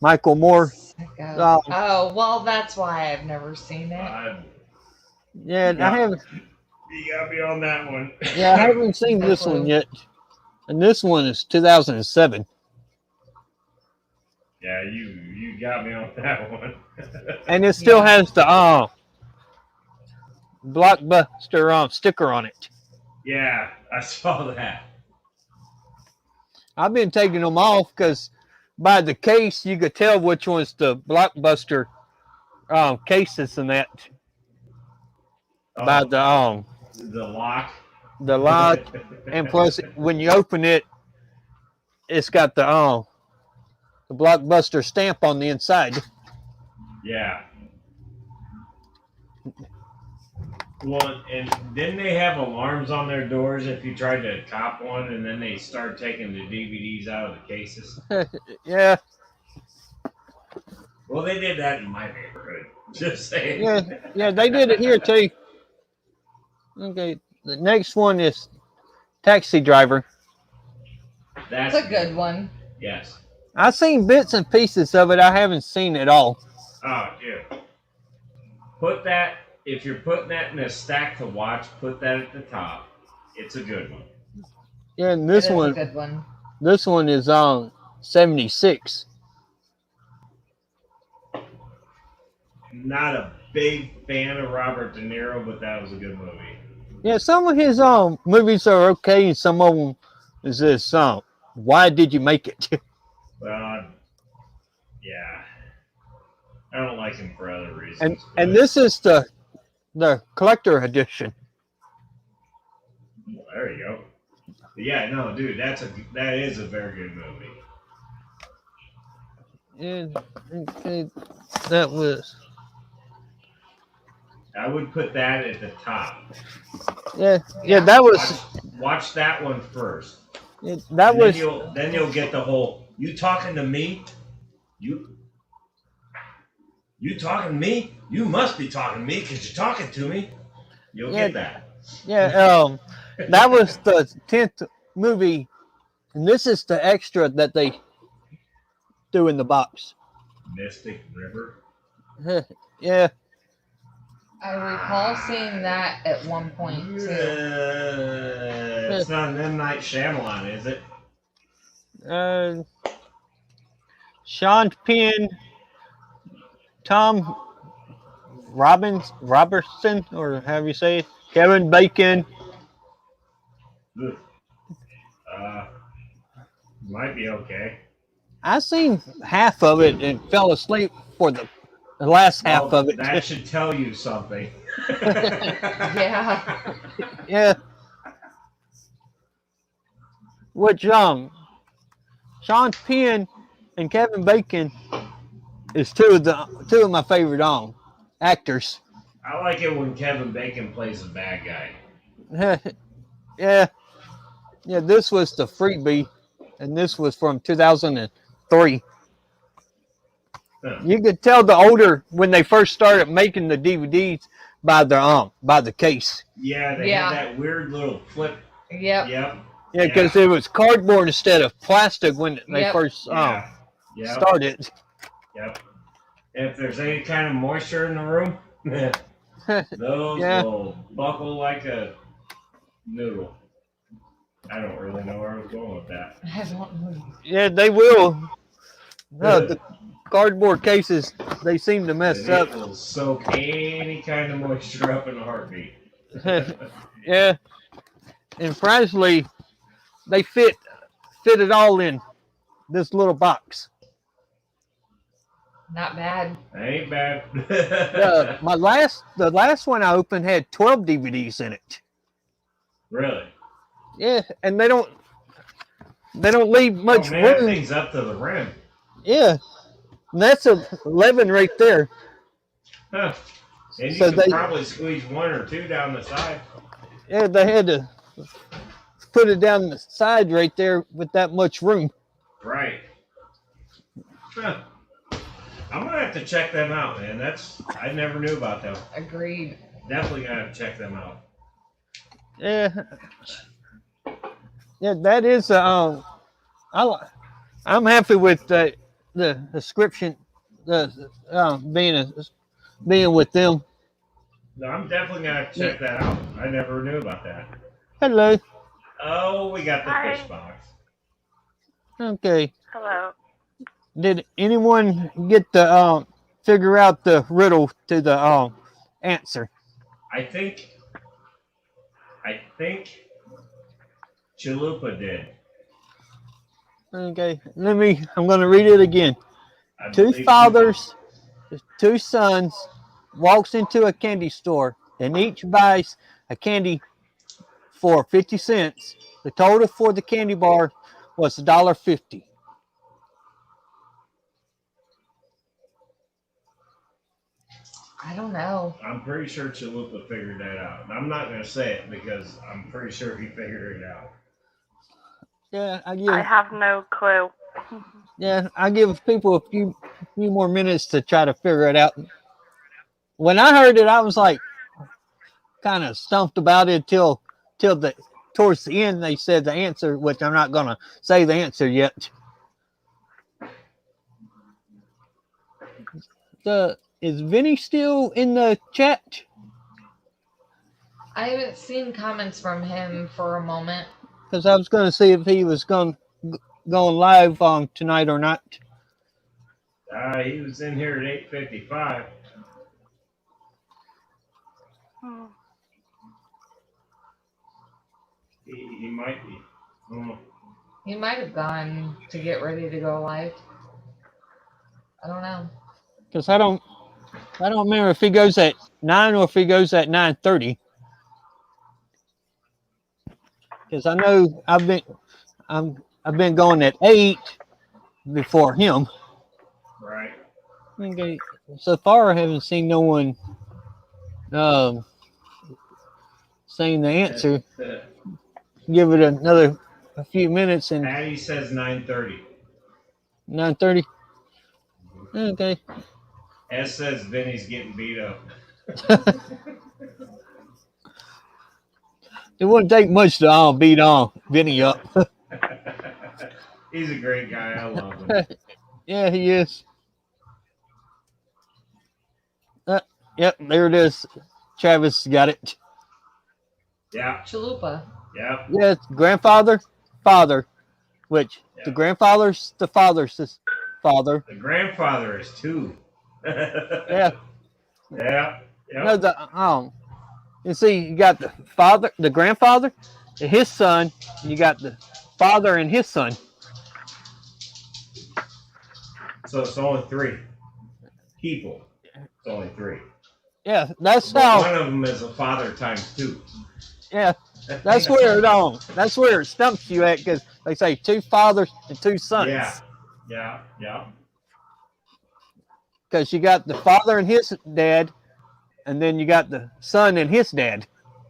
Michael Moore. Oh, well, that's why I've never seen it. Yeah, I haven't. You got me on that one. Yeah, I haven't seen this one yet. And this one is 2007. Yeah, you got me on that one. And it still has the Blockbuster sticker on it. Yeah, I saw that. I've been taking them off because by the case you could tell which one's the Blockbuster cases and that. By the lock. The lock, and plus when you open it, it's got the Blockbuster stamp on the inside. Yeah. Well, and didn't they have alarms on their doors if you tried to cop one, and then they start taking the DVDs out of the cases? Yeah. Well, they did that in my neighborhood. Just saying. Yeah, they did it here too. Okay, the next one is Taxi Driver. That's a good one. Yes. I've seen bits and pieces of it. I haven't seen it all. Oh, yeah. Put that, if you're putting that in a stack to watch, put that at the top. It's a good one. Yeah, and this one, a good one. This one is on 76. Not a big fan of Robert De Niro, but that was a good movie. Yeah, some of his movies are okay, and some of them is this why did you make it? Well, yeah. I don't like him for other reasons. And this is the collector edition. Well, there you go. But yeah, no, dude, that is a very good movie. And okay, that was. I would put that at the top. Yeah, that was. Watch that one first. Yeah, that was. Then you'll get the whole. You talking to me? You talking to me? You must be talking to me because you're talking to me. You'll get that. Yeah, that was the 10th movie, and this is the extra that they do in the box. Mystic River. Yeah. I recall seeing that at one point too. It's not an M. Night Shyamalan, is it? Sean Penn, Tom Robertson, or however you say it, Kevin Bacon. Ugh. Might be okay. I seen half of it and fell asleep for the last half Well, of it. that should tell you something. Yeah. Yeah. Which Sean Penn and Kevin Bacon is two of my favorite actors. I like it when Kevin Bacon plays a bad guy. Yeah. Yeah, this was the freebie, and this was from 2003. Huh. You could tell the older when they first started making the DVDs by the case. Yeah, they Yeah. had that weird little flip. Yep. Yep. Yeah, because it was cardboard instead of plastic when they Yep. first Yeah. Yep. started. Yep. If there's any kind of moisture in the room, those Yeah. will buckle like a noodle. I don't really know where I was going with that. I don't know. Yeah, they will. No, the cardboard cases, they seem to mess And up. it will soak any kind of moisture up in a heartbeat. Yeah. And surprisingly, they fit it all in this little box. Not bad. Ain't bad. The last one I opened had 12 DVDs in it. Really? Yeah, and they don't leave much Oh, man, that room. thing's up to the rim. Yeah, and that's 11 right there. Huh. And you So could probably squeeze one or two down the side. Yeah, they had to put it down the side right there with that much room. Right. Huh. I'm gonna have to check them out, man. I never knew about them. Agreed. Definitely gonna have to check them out. Yeah, yeah, that is. I'm happy with the description, being with them. No, I'm definitely gonna have to check that out. I never knew about that. Hello. Oh, we got the Hi. fish box. Okay. Hello. Did anyone get to figure out the riddle to the answer? I think Chalupa did. Okay. I'm going to read it again. I Two believe fathers, two sons, walks into a candy store and each buys a candy for 50 cents. The total for the candy bar was $1.50. I don't know. I'm pretty sure Chalupa figured that out. I'm not gonna say it because I'm pretty sure he figured it out. Yeah, I have no clue. I give people a few more minutes to try to figure it out. When I heard it, I was like kind of stumped about it till towards the end they said the answer, which I'm not gonna say the answer yet. Is Vinny still in the chat? I haven't seen comments from him for a moment. Because I was going to see if he was going live on tonight or not. He was in here at 8:55. He might be. He might have gone to get ready to go live. I don't know. Because I don't remember if he goes at 9 or if he goes at 9:30. Because I know I've been going at 8 before him. Right. Okay. So far, I haven't seen no one saying the answer. Give it a few minutes and Patty says 9:30. 9:30. Okay. S says Vinny's getting beat up. It wouldn't take much to beat Vinny up. He's a great guy. I love him. Yeah, he is. Yep, there it is. Travis got it. Yeah. Chalupa. Yep. Yeah, it's grandfather, father, which the grandfather's the father's father. The grandfather is 2. Yeah. Yeah. No, you see, you got the father, the grandfather, and his son, and you got the father and his son. So it's only 3 people. It's only 3. Yeah, that's But how. one of them is a father times 2. Yeah, that's where it stumps you at, because they say 2 fathers and 2 sons. Yeah. Because you got the father and his dad, and then you got the son and his dad,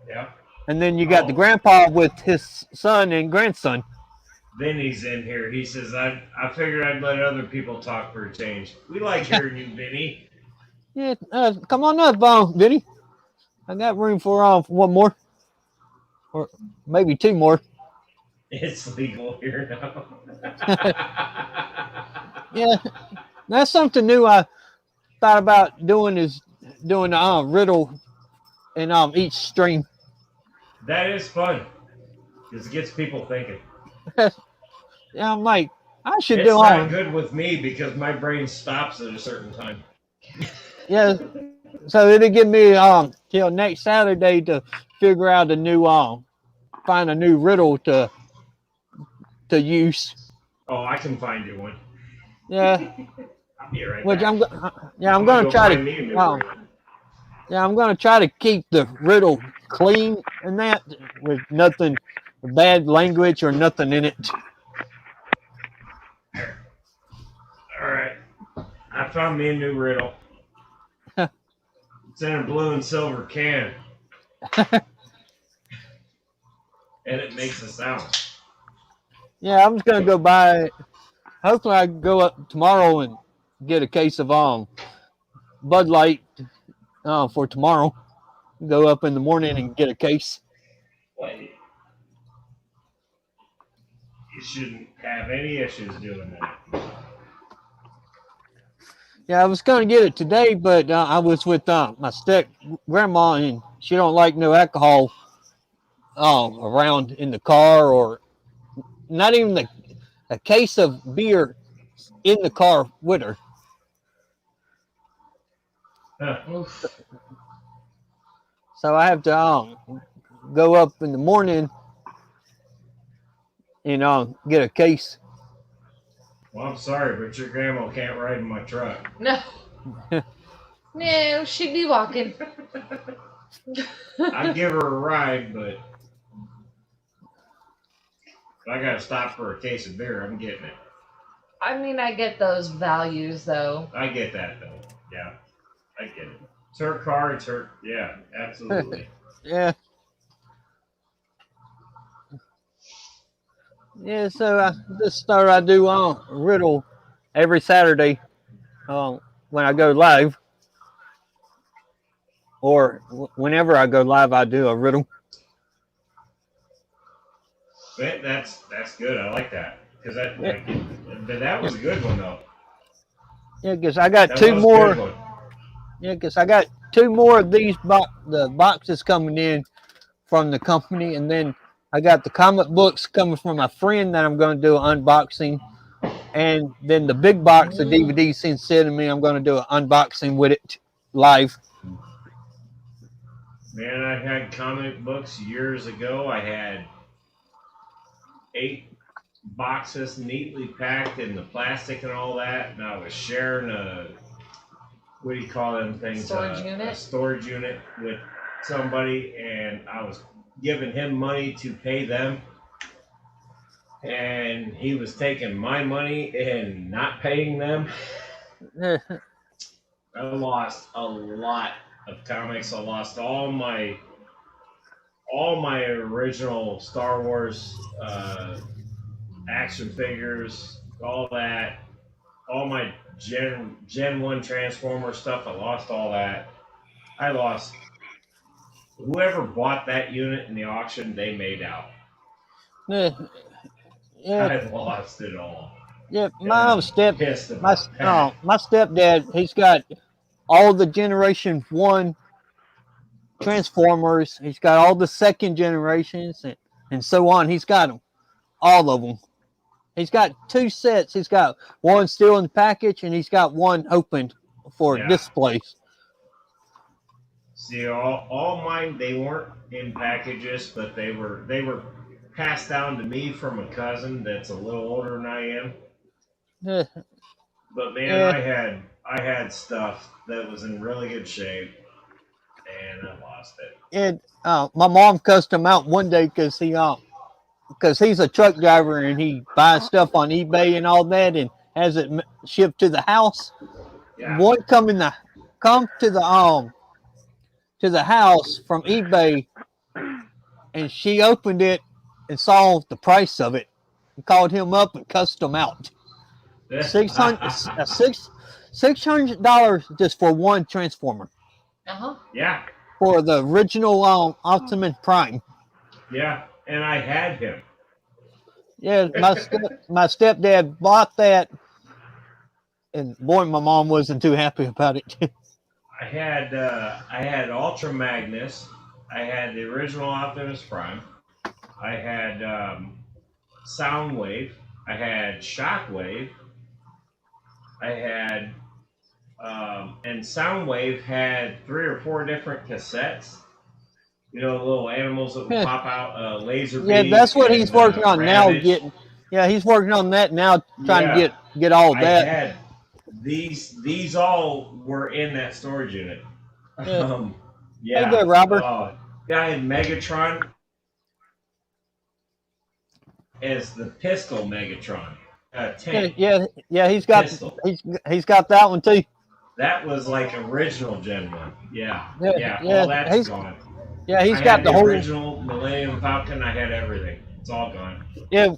Yeah. and then you got the grandpa with his son and grandson. Vinny's in here. He says, I figured I'd let other people talk for a change. We like hearing you, Vinny. Yeah, come on up, Vinny. I got room for one more, or maybe 2 more. It's legal here now. Yeah, that's something new I thought about doing, is doing the riddle in each stream. That is fun. Because it gets people thinking. Yeah, I'm like, I should It's do not good with me because my brain stops at a certain time. Yeah, so it'll give me till next Saturday to figure out a new find a new riddle to use. Oh, I can find you one. Yeah, I'll be right which back. I'm gonna go try find me a new to riddle. I'm gonna try to keep the riddle clean and that, with nothing bad language or nothing in it. All right. I found me a new riddle. It's in a blue and silver can. And it makes a sound. Yeah, I'm just gonna go buy. Hopefully, I can go up tomorrow and get a case of Bud Light for tomorrow. Go up in the morning and get a case. Well, you shouldn't have any issues doing that. Yeah, I was going to get it today, but I was with my step grandma, and she don't like no alcohol around in the car, or not even a case of beer in the car with her. Oof. So I have to go up in the morning and get a case. Well, I'm sorry, but your grandma can't ride in my truck. No. No, she'd be walking. I'd give her a ride, but if I gotta stop for a case of beer, I'm getting it. I mean, I get those values, though. I get that, though. Yeah, I get it. It's her car, it's her. Yeah, absolutely. Yeah. Yeah, so I just thought I'd do a riddle every Saturday when I go live. Or whenever I go live, I do a riddle. But that's good. I like that. Because that was a good one, though. Yeah, because I got That 2 was a more. good one. Yeah, because I got 2 more of these the boxes coming in from the company, and then I got the comic books coming from my friend that I'm going to do an unboxing, and then the big box of DVDs he's sending me, I'm going to do an unboxing with it live. Man, I had comic books years ago. I had 8 boxes neatly packed in the plastic and all that, and I was sharing what do you call them things? Storage unit? A storage unit with somebody, and I was giving him money to pay them, and he was taking my money and not paying them. I lost a lot of comics. I lost all my original Star Wars action figures, all that, all my Gen 1 Transformer stuff. I lost all that. I lost. Whoever bought that unit in the auction, they made out. Yeah, I lost it all. yeah. And My I'm pissed about that. my stepdad, he's got all the Generation 1 Transformers. He's got all the second generations and so on. He's got them, all of them. He's got 2 sets. He's got one still in the package, and he's got one opened for Yeah. displays. See, all mine, they weren't in packages, but they were passed down to me from a cousin that's a little older than I am. Yeah, But man, yeah, I had stuff that was in really good shape, and I lost it. and my mom cussed him out one day because he's a truck driver and he buys stuff on eBay and all that and has it shipped to the house. Yeah. One come to the house from eBay, and she opened it and saw the price of it and called him up and cussed him out. $600 just for one transformer Yeah. for the original Optimus Prime. Yeah. And I had him. Yeah, my stepdad bought that, and boy, my mom wasn't too happy about it. I had Ultra Magnus. I had the original Optimus Prime. I had Soundwave. I had Shockwave. I had and Soundwave had 3 or 4 different cassettes. You know, the little animals that would Yeah. pop out, laser Yeah, beak that's what and, he's working on now. Ravage. He's working on that now, trying Yeah, to get all I that. had these all were in that storage unit. Yeah. Hey Yeah. there, Robert. Yeah, I had Megatron as the pistol Megatron. Tank. Yeah. He's Pistol. got that one too. That was like original Gen 1. Yeah. Yeah, Yeah. yeah, All that's he's- gone. Yeah, he's I got had the the whole. original Millennium Falcon. I had everything. It's all gone. Yeah,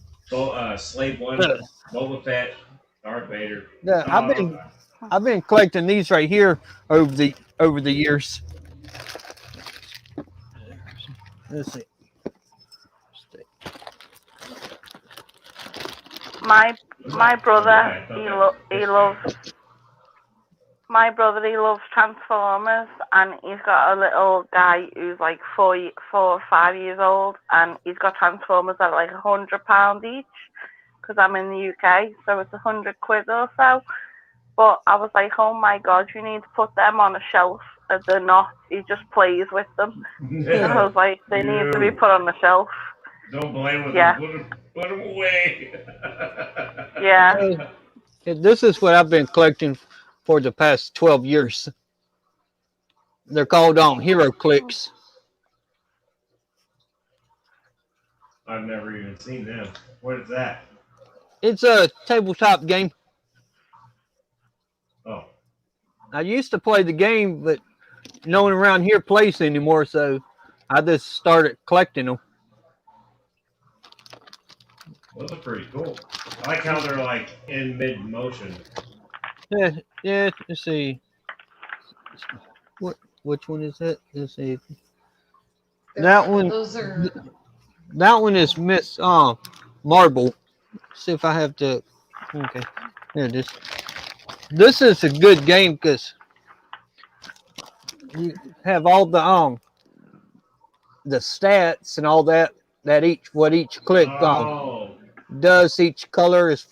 Slave One, yeah. Boba Fett, Darth Vader. Yeah, It's all gone. I've been collecting these right here over the years. Let's see. My brother, he loves Transformers, and he's got a little guy who's like 4 or 5 years old, and he's got Transformers at like £100 each, because I'm in the UK, so it's £100 or so. But I was like, oh my god, you need to put them on a shelf. They're not. He just plays with them. And I was like, they need to be put on the shelf. Don't play with Yeah. them. Put them away. Yeah. This is what I've been collecting for the past 12 years. They're called Hero Clicks. I've never even seen them. What is that? It's a tabletop game. Oh. I used to play the game, but no one around here plays anymore, so I just started collecting them. Those are pretty cool. I like how they're like in mid motion. Yeah. Let's see. Which one is that? Let's see. That one. Those are. That one is Miss Marble. See if I have to. Okay, here it is. This is a good game because you have all the stats and all that what each click does, each color is,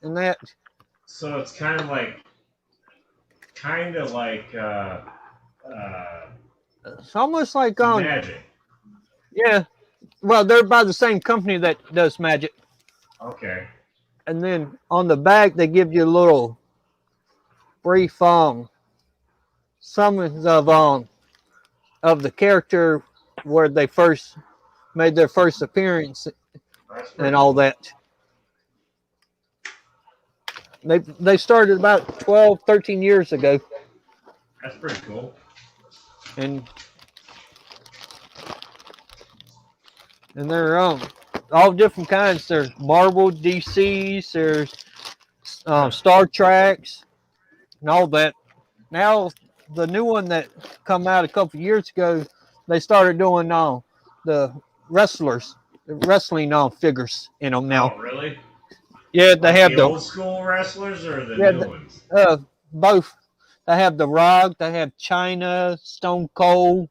and that. So it's kind of like It's almost like Magic. Yeah, well, they're by the same company that does Magic. Okay. And then on the back they give you a little brief summaries of the character where they first made their first appearance and all that. They started about 12, 13 years ago. That's pretty cool. And they're all different kinds. There's Marvel, DCs, there's Star Treks, and all that. Now the new one that come out a couple years ago, they started doing the wrestling figures in them now. Oh, really? Yeah, they like have the old school wrestlers or the new ones? Both. They have The Rock, they have China, Stone Cold,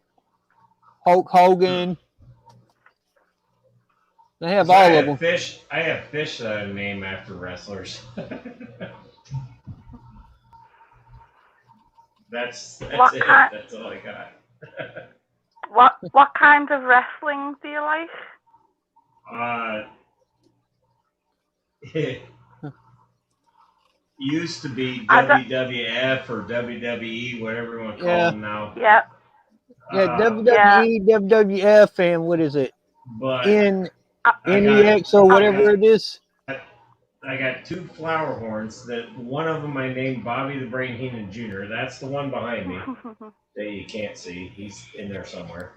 Hulk Hogan. They have all of them. I have fish that I name after wrestlers. That's What it. kind? That's all I got. What kind of wrestling do you like? It used to be I don't- WWF or WWE, whatever you want to call Yeah. them now. Yeah, Yeah, yeah. WWE, WWF, and what is it? But N I, NEX or whatever it is. I got two flower horns. That one of them I named Bobby the Brain Heenan Jr. That's the one behind me that you can't see. He's in there somewhere.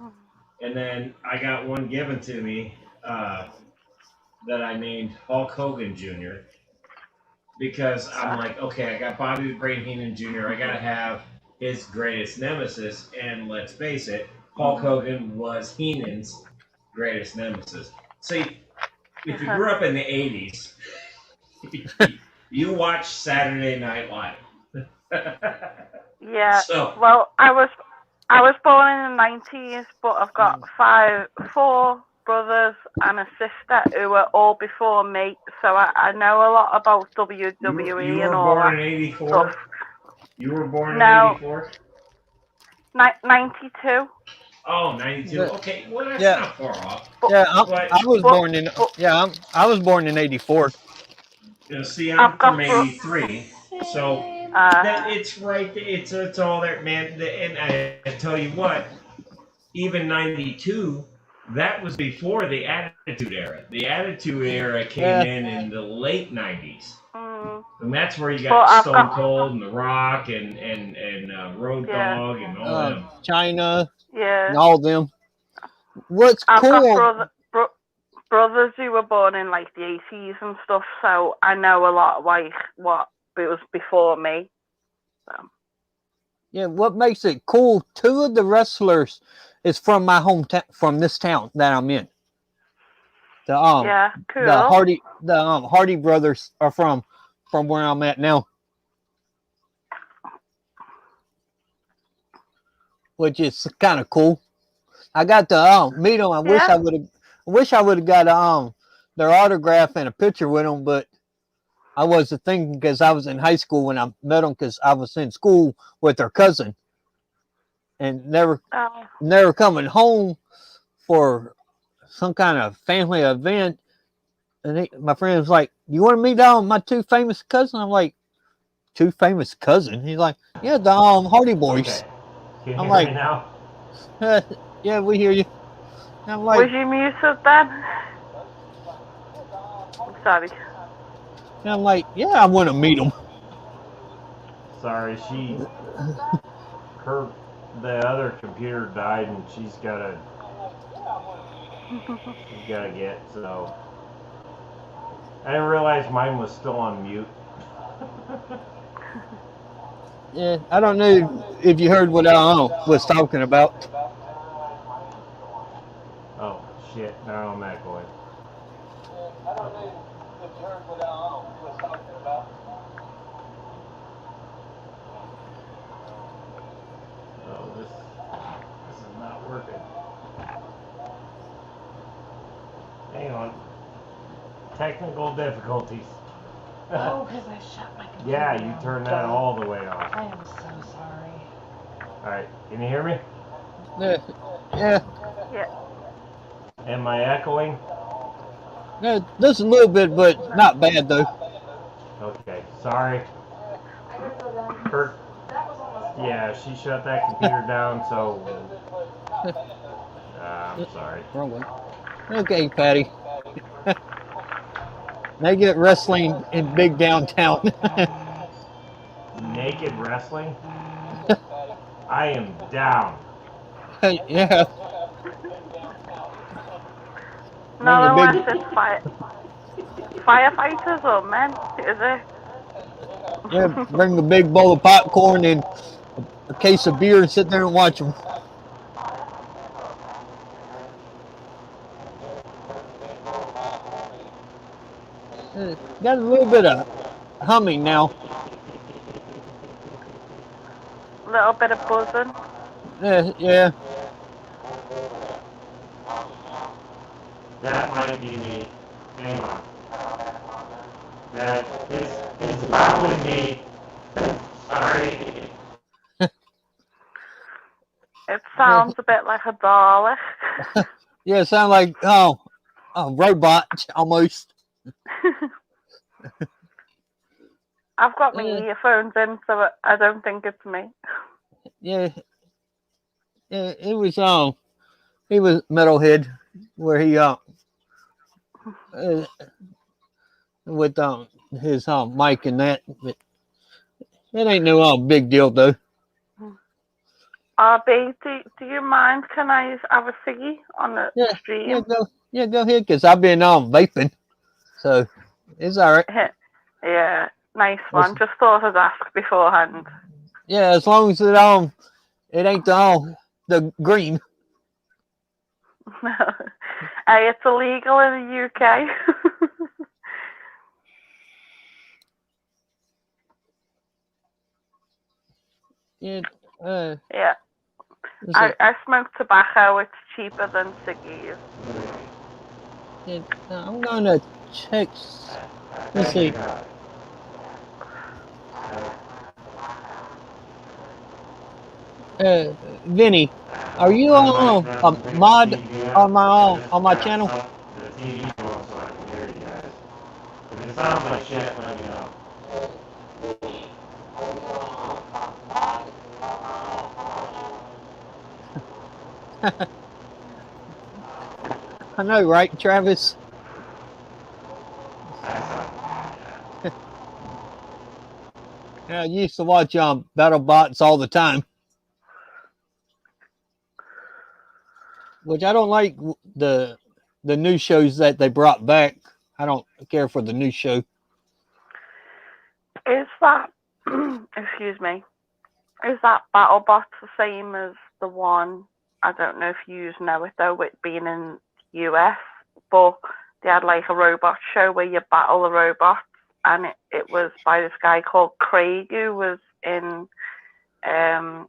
And then I got one given to me that I named Hulk Hogan Jr. Because I'm like, okay, I got Bobby the Brain Heenan Jr. I gotta have his greatest nemesis, and let's face it, Hulk Hogan was Heenan's greatest nemesis. See, if you grew up in the '80s, you watch Saturday Night Live. yeah. So Well, I was born in the 90s, but I've got four brothers and a sister who were all before me, so I know a lot about WWE you were and all born that in '84. stuff. You were born No. in '84. 92. Oh, 92. Okay, well that's Yeah. not far off. Yeah, But I was born in. Yeah, I was born in '84. see, I've I'm got from '83, so that it's right. It's all there, man. And I tell you what, even '92, that was before the Attitude Era. The Attitude Era came in the late '90s, and that's where you got Stone Cold and The Rock and Road Dogg and all them. China. Yeah. And all them. What's I've cool? got brothers who were born in like the 80s and stuff, so I know a lot of like what it was before me. So. Yeah, what makes it cool? Two of the wrestlers is from my hometown, from this town that I'm in. Yeah, cool. The Hardy brothers are from where I'm at now, which is kind of cool. I got to meet them. I wish I would have got their autograph and a picture with them, but I wasn't thinking because I was in high school when I met them because I was in school with their cousin and never coming home for some kind of family event. And my friend was like, "You want to meet my two famous cousins?" I'm like, "Two famous cousins?" He's like, "Yeah, the Hardy Boys." Okay. Can you I'm hear like, me now? "Yeah, we hear you." And I'm like, was you muted then? I'm sorry. And I'm like, "Yeah, I want to meet them." Sorry, the other computer died and she's gotta get, so I didn't realize mine was still on mute. Yeah, I don't know if you heard what I was talking about. Oh shit, now I'm echoing. I don't know if you heard what I was talking about. Oh, this is not working. Hang on. Technical difficulties. Oh, because I shut my computer Yeah, down. you turned that all the way off. I am so sorry. Alright, can you hear me? Yeah. Am I echoing? Yeah, just a little bit, but not bad though. Okay, sorry. Kurt, yeah, she shut that computer down, so I'm sorry. Wrong one. Okay, Patty. They get wrestling in big downtown. Naked wrestling? I am down. Yeah. No, unless it's firefighters or men, is it? Yeah, bring a big bowl of popcorn and a case of beer and sit there and watch them. Got a little bit of humming now. A little bit of buzzing. Yeah. That might be me. Hang on. That is probably me. Sorry. Sounds a bit like a Dalek. Yeah, it sounds like a robot almost. I've got my Yeah. earphones in, so I don't think it's me. Yeah, it was Metalhead, where he with his mic and that, but it ain't no big deal though. R.B., do you mind? Can I have a ciggy on the Yeah, stream? go ahead, cause I've been vaping, so it's all right. Yeah, nice one. Just thought I'd ask beforehand. Yeah, as long as it ain't the green. Hey, it's illegal in the UK. Yeah, Yeah. I smoke tobacco. It's cheaper than ciggies. yeah, I'm gonna check. Let's see. Vinny, are you a mod on my channel? It sounds like shit, let me know. I know, right, Travis? Yeah, I used to watch BattleBots all the time, which I don't like the new shows that they brought back. I don't care for the new show. Is that, excuse me, is that BattleBots the same as the one, I don't know if you know it though, it being in the US, but they had like a robot show where you battle the robots, and it was by this guy called Craig, who was in the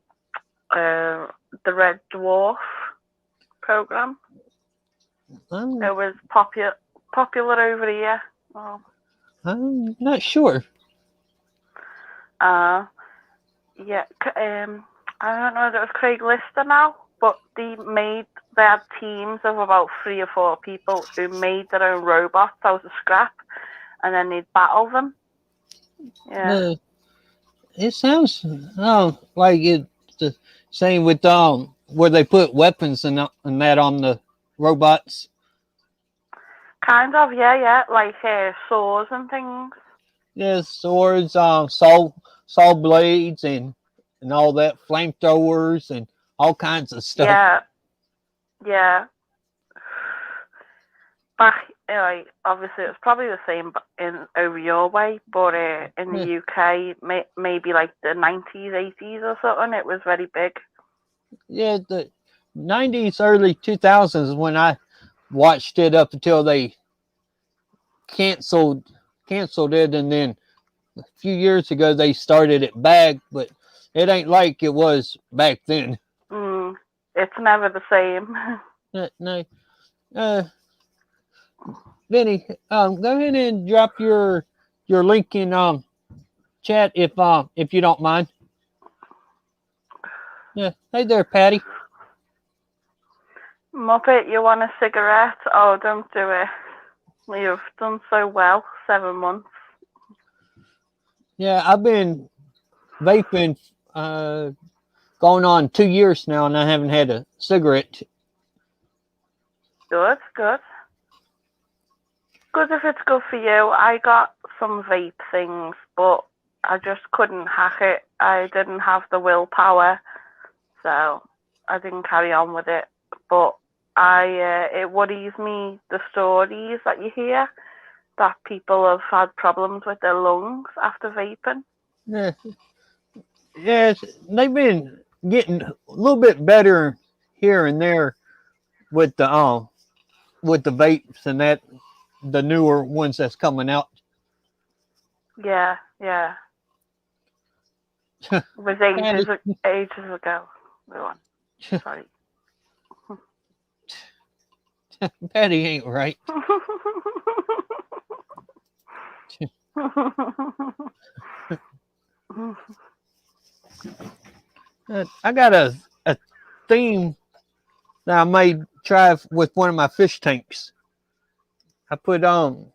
Red Dwarf program. It was popular over here. Oh. I'm not sure. Yeah, I don't know if it was Craig Lister now, but they had teams of about 3 or 4 people who made their own robots out of scrap, and then they'd battle them. Yeah. It sounds like it's the same with where they put weapons and that on the robots. Kind of, yeah, like swords and things. Yeah, swords, saw blades, and all that, flamethrowers, and all kinds of stuff. Yeah. Back, obviously, it was probably the same in over your way, but in the UK, maybe like the 90s, 80s or something, it was very big. Yeah, the 90s, early 2000s when I watched it up until they canceled it, and then a few years ago they started it back, but it ain't like it was back then. It's never the same. No. Vinny, go ahead and drop your link in chat if you don't mind. Yeah. Hey there, Patty. Muppet, you want a cigarette? Oh, don't do it. You've done so well. 7 months. Yeah, I've been vaping going on 2 years now, and I haven't had a cigarette. Good. Good if it's good for you. I got some vape things, but I just couldn't hack it. I didn't have the willpower, so I didn't carry on with it. But it worries me, the stories that you hear, that people have had problems with their lungs after vaping. Yeah, they've been getting a little bit better here and there with the vapes and that, the newer ones that's coming out. Yeah. It was ages ago. Sorry. Patty ain't right. I got a theme that I may try with one of my fish tanks. I put some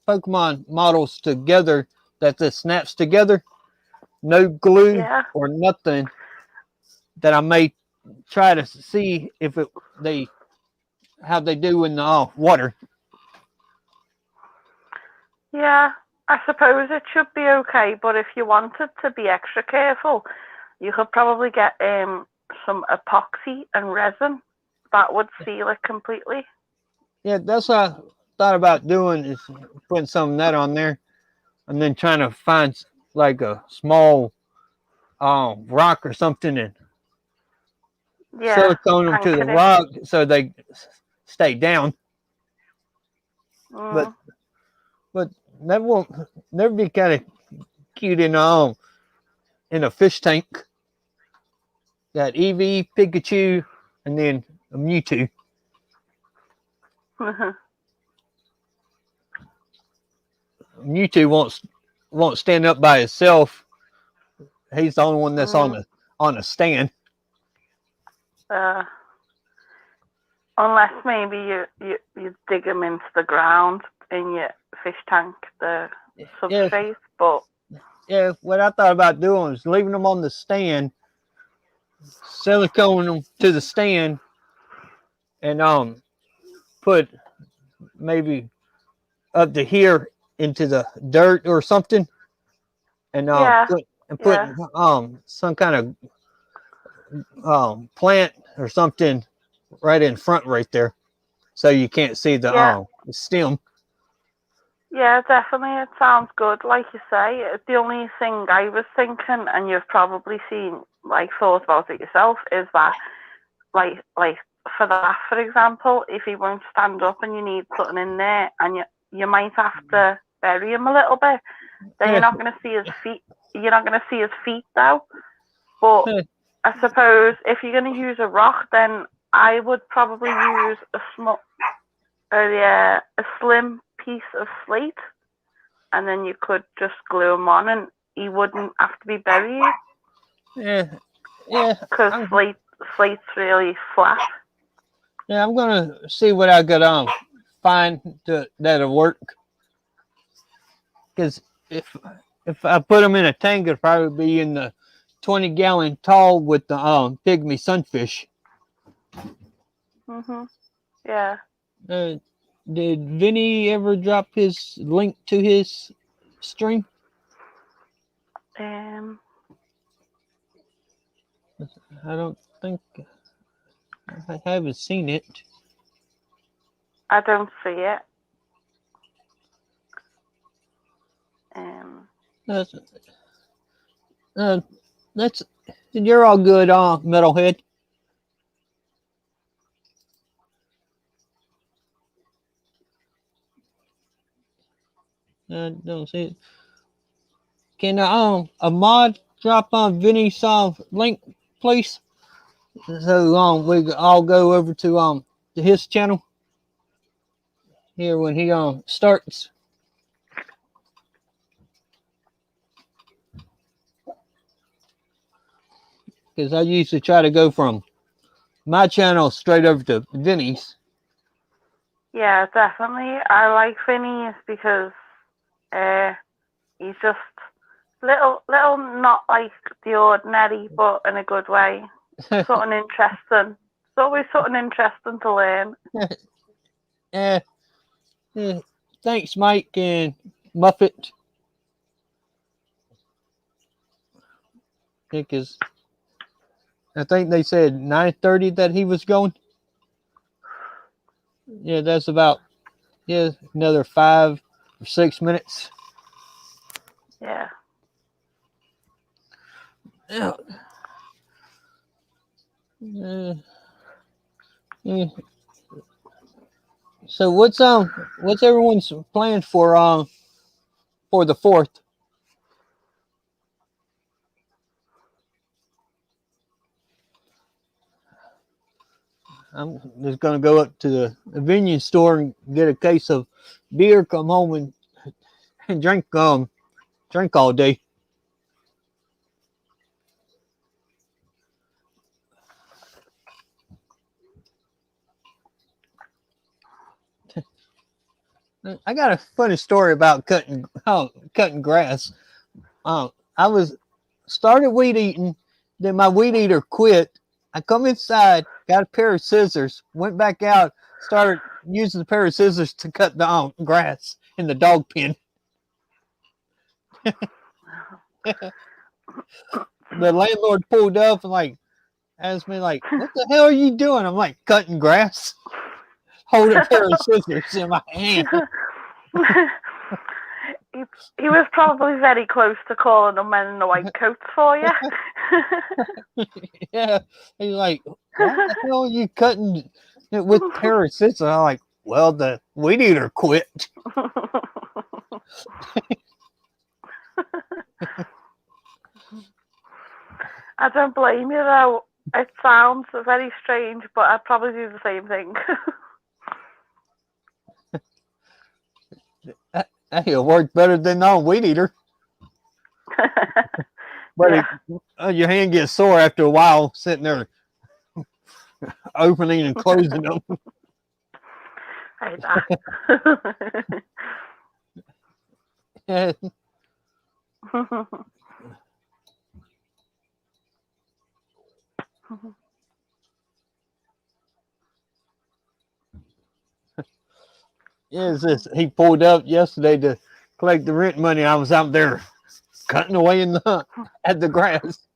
Pokemon models together that this snaps together, no glue Yeah. or nothing. That I may try to see if how they do in the water. Yeah, I suppose it should be okay, but if you wanted to be extra careful, you could probably get some epoxy and resin that would seal it completely. Yeah, that's what I thought about doing, is putting some of that on there, and then trying to find like a small rock or something and Yeah, silicone them to the anchor it. rock so they stay down. But Mm, but that won't never be kind of cute in a fish tank. Got Eevee, Pikachu, and then a Mewtwo. Mewtwo won't stand up by himself. He's the only one that's mm, on a stand. uh, unless maybe you dig them into the ground in your fish tank, the Yeah, substrate, but yeah. What I thought about doing was leaving them on the stand, silicone them to the stand, and put maybe up to here into the dirt or something, and yeah, put yeah, some kind of plant or something right in front right there, so you can't see the yeah. stem. Yeah, definitely. It sounds good. Like you say, the only thing I was thinking, and you've probably thought about it yourself, is that, like for that, for example, if he won't stand up and you need something in there, and you might have to bury him a little bit, then Yeah, you're not going to see his feet. You're not going to see his feet though. But yeah, I suppose if you're going to use a rock, then I would probably use a slim piece of slate, and then you could just glue him on, and he wouldn't have to be buried yeah. Yeah, because slate's really flat. yeah, I'm gonna see what I could find that'll work. Because if I put them in a tank, it'll probably be in the 20-gallon tall with the pygmy sunfish. Yeah. Uh, did Vinny ever drop his link to his stream? I don't think I haven't seen it. I don't see it. That's that's you're all good, metalhead. I don't see it. Can a mod drop on Vinny's link, please? So we all go over to his channel here when he starts. Because I usually try to go from my channel straight over to Vinny's. Yeah, definitely. I like Vinny's because he's just little, not like the ordinary, but in a good way. Something interesting. It's always something interesting to learn. Yeah. Thanks, Mike and Muffet. Because I think they said 9:30 that he was going. Yeah, that's about another 5 or 6 minutes. Yeah. Yeah. Yeah. So what's everyone's plan for the 4th? I'm just gonna go up to the convenience store and get a case of beer, come home and drink all day. I got a funny story about cutting grass. I was started weed eating, then my weed eater quit. I come inside, got a pair of scissors, went back out, started using the pair of scissors to cut the grass in the dog pen. The landlord pulled up and like asked me like, "What the hell are you doing?" I'm like, "Cutting grass." Holding a pair of scissors in my hand. he was probably very close to calling the men in the white coats for you. Yeah, he's like, "Why the hell are you cutting it with a pair of scissors?" I'm like, "Well, the weed eater quit." I don't blame you though. It sounds very strange, but I'd probably do the same thing. It'll work better than the weed eater. But Yeah. your hand gets sore after a while sitting there opening and closing them. Like that. Yeah. Is this? He pulled up yesterday to collect the rent money. I was out there cutting away at the grass.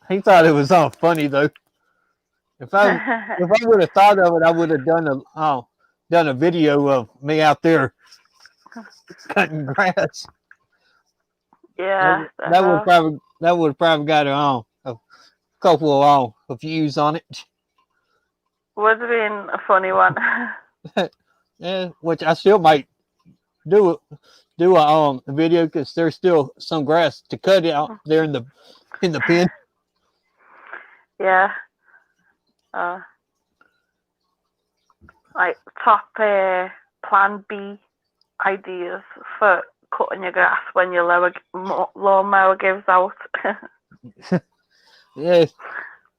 He thought it was all funny though. If I would have thought of it, I would have done a video of me out there cutting grass. Yeah. That would probably got a couple of views on it. Would have been a funny one. Yeah, which I still might do a video because there's still some grass to cut out there in the pen. Yeah. Like top plan B ideas for cutting your grass when your lawnmower gives out. Yeah,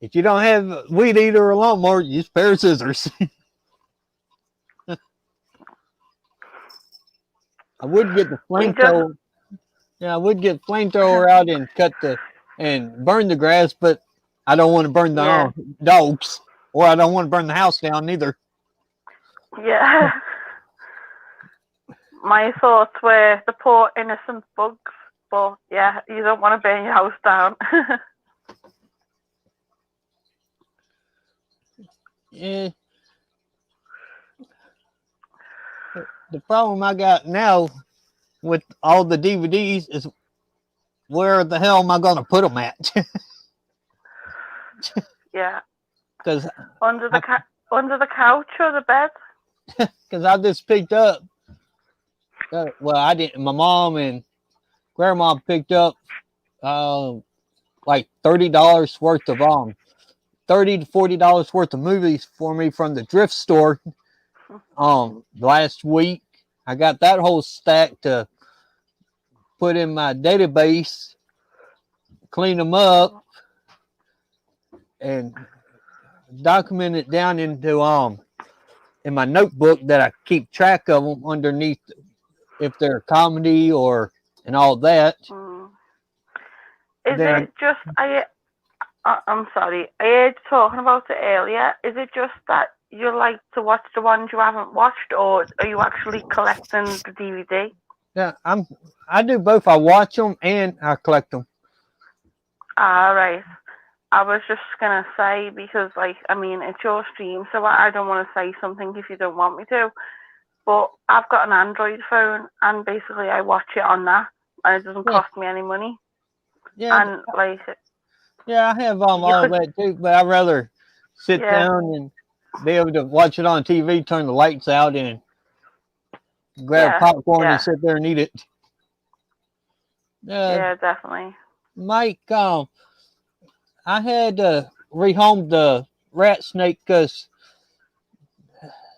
if you don't have a weed eater or a lawnmower, use a pair of scissors. I would get the flamethrower. Yeah, I would get flamethrower out and burn the grass, but I don't want to burn the dogs, or I don't want to burn the house down either. Yeah. My thoughts were the poor innocent bugs, but yeah, you don't want to burn your house down. Yeah. The problem I got now with all the DVDs is where the hell am I going to put them at? Yeah. Because under the couch or the bed? Because I just picked up. Well, I didn't. My mom and grandma picked up like $30 worth of $30 to $40 worth of movies for me from the thrift store last week. I got that whole stack to put in my database, clean them up, and document it down into in my notebook that I keep track of them underneath if they're comedy or and all that. Is it just I'm sorry, I heard you talking about it earlier. Is it just that you like to watch the ones you haven't watched, or are you actually collecting the DVD? Yeah, I do both. I watch them and I collect them. All right. I was just gonna say because, like, I mean, it's your stream, so I don't want to say something if you don't want me to. But I've got an Android phone, and basically I watch it on that, and it doesn't cost me any money. Yeah, and like, yeah, I have all that too, but I'd rather sit down and be able to watch it on TV, turn the lights out, and grab popcorn and sit there and eat it. Yeah, definitely. Mike, I had to rehome the rat snake because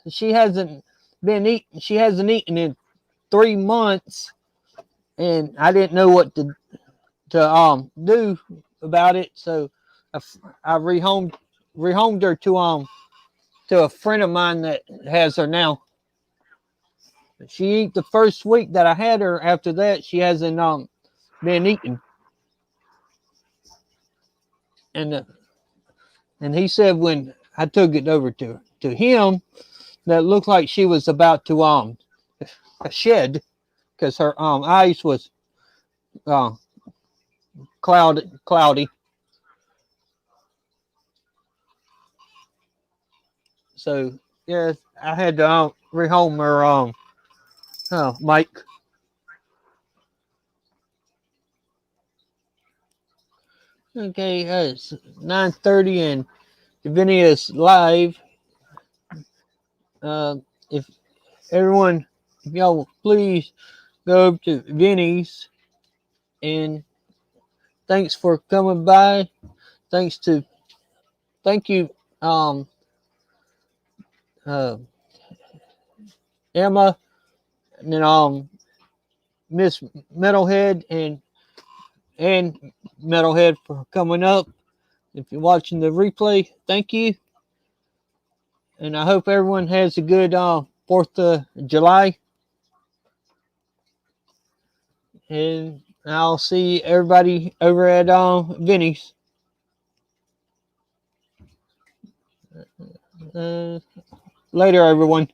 she hasn't eaten in 3 months, and I didn't know what to do about it, so I rehomed rehomed her to a friend of mine that has her now. She ate the first week that I had her. After that, she hasn't been eating. And he said when I took it over to him, that looked like she was about to shed because her eyes was cloudy. So yeah, I had to rehome her Mike. Okay, it's 9:30 and Vinny is live. If everyone, if y'all please go over to Vinny's, and thanks for coming by. Thank you, uh, Emma, and then Miss Metalhead and Metalhead for coming up. If you're watching the replay, thank you. And I hope everyone has a good 4th of July. And I'll see everybody over at Vinny's. Later, everyone.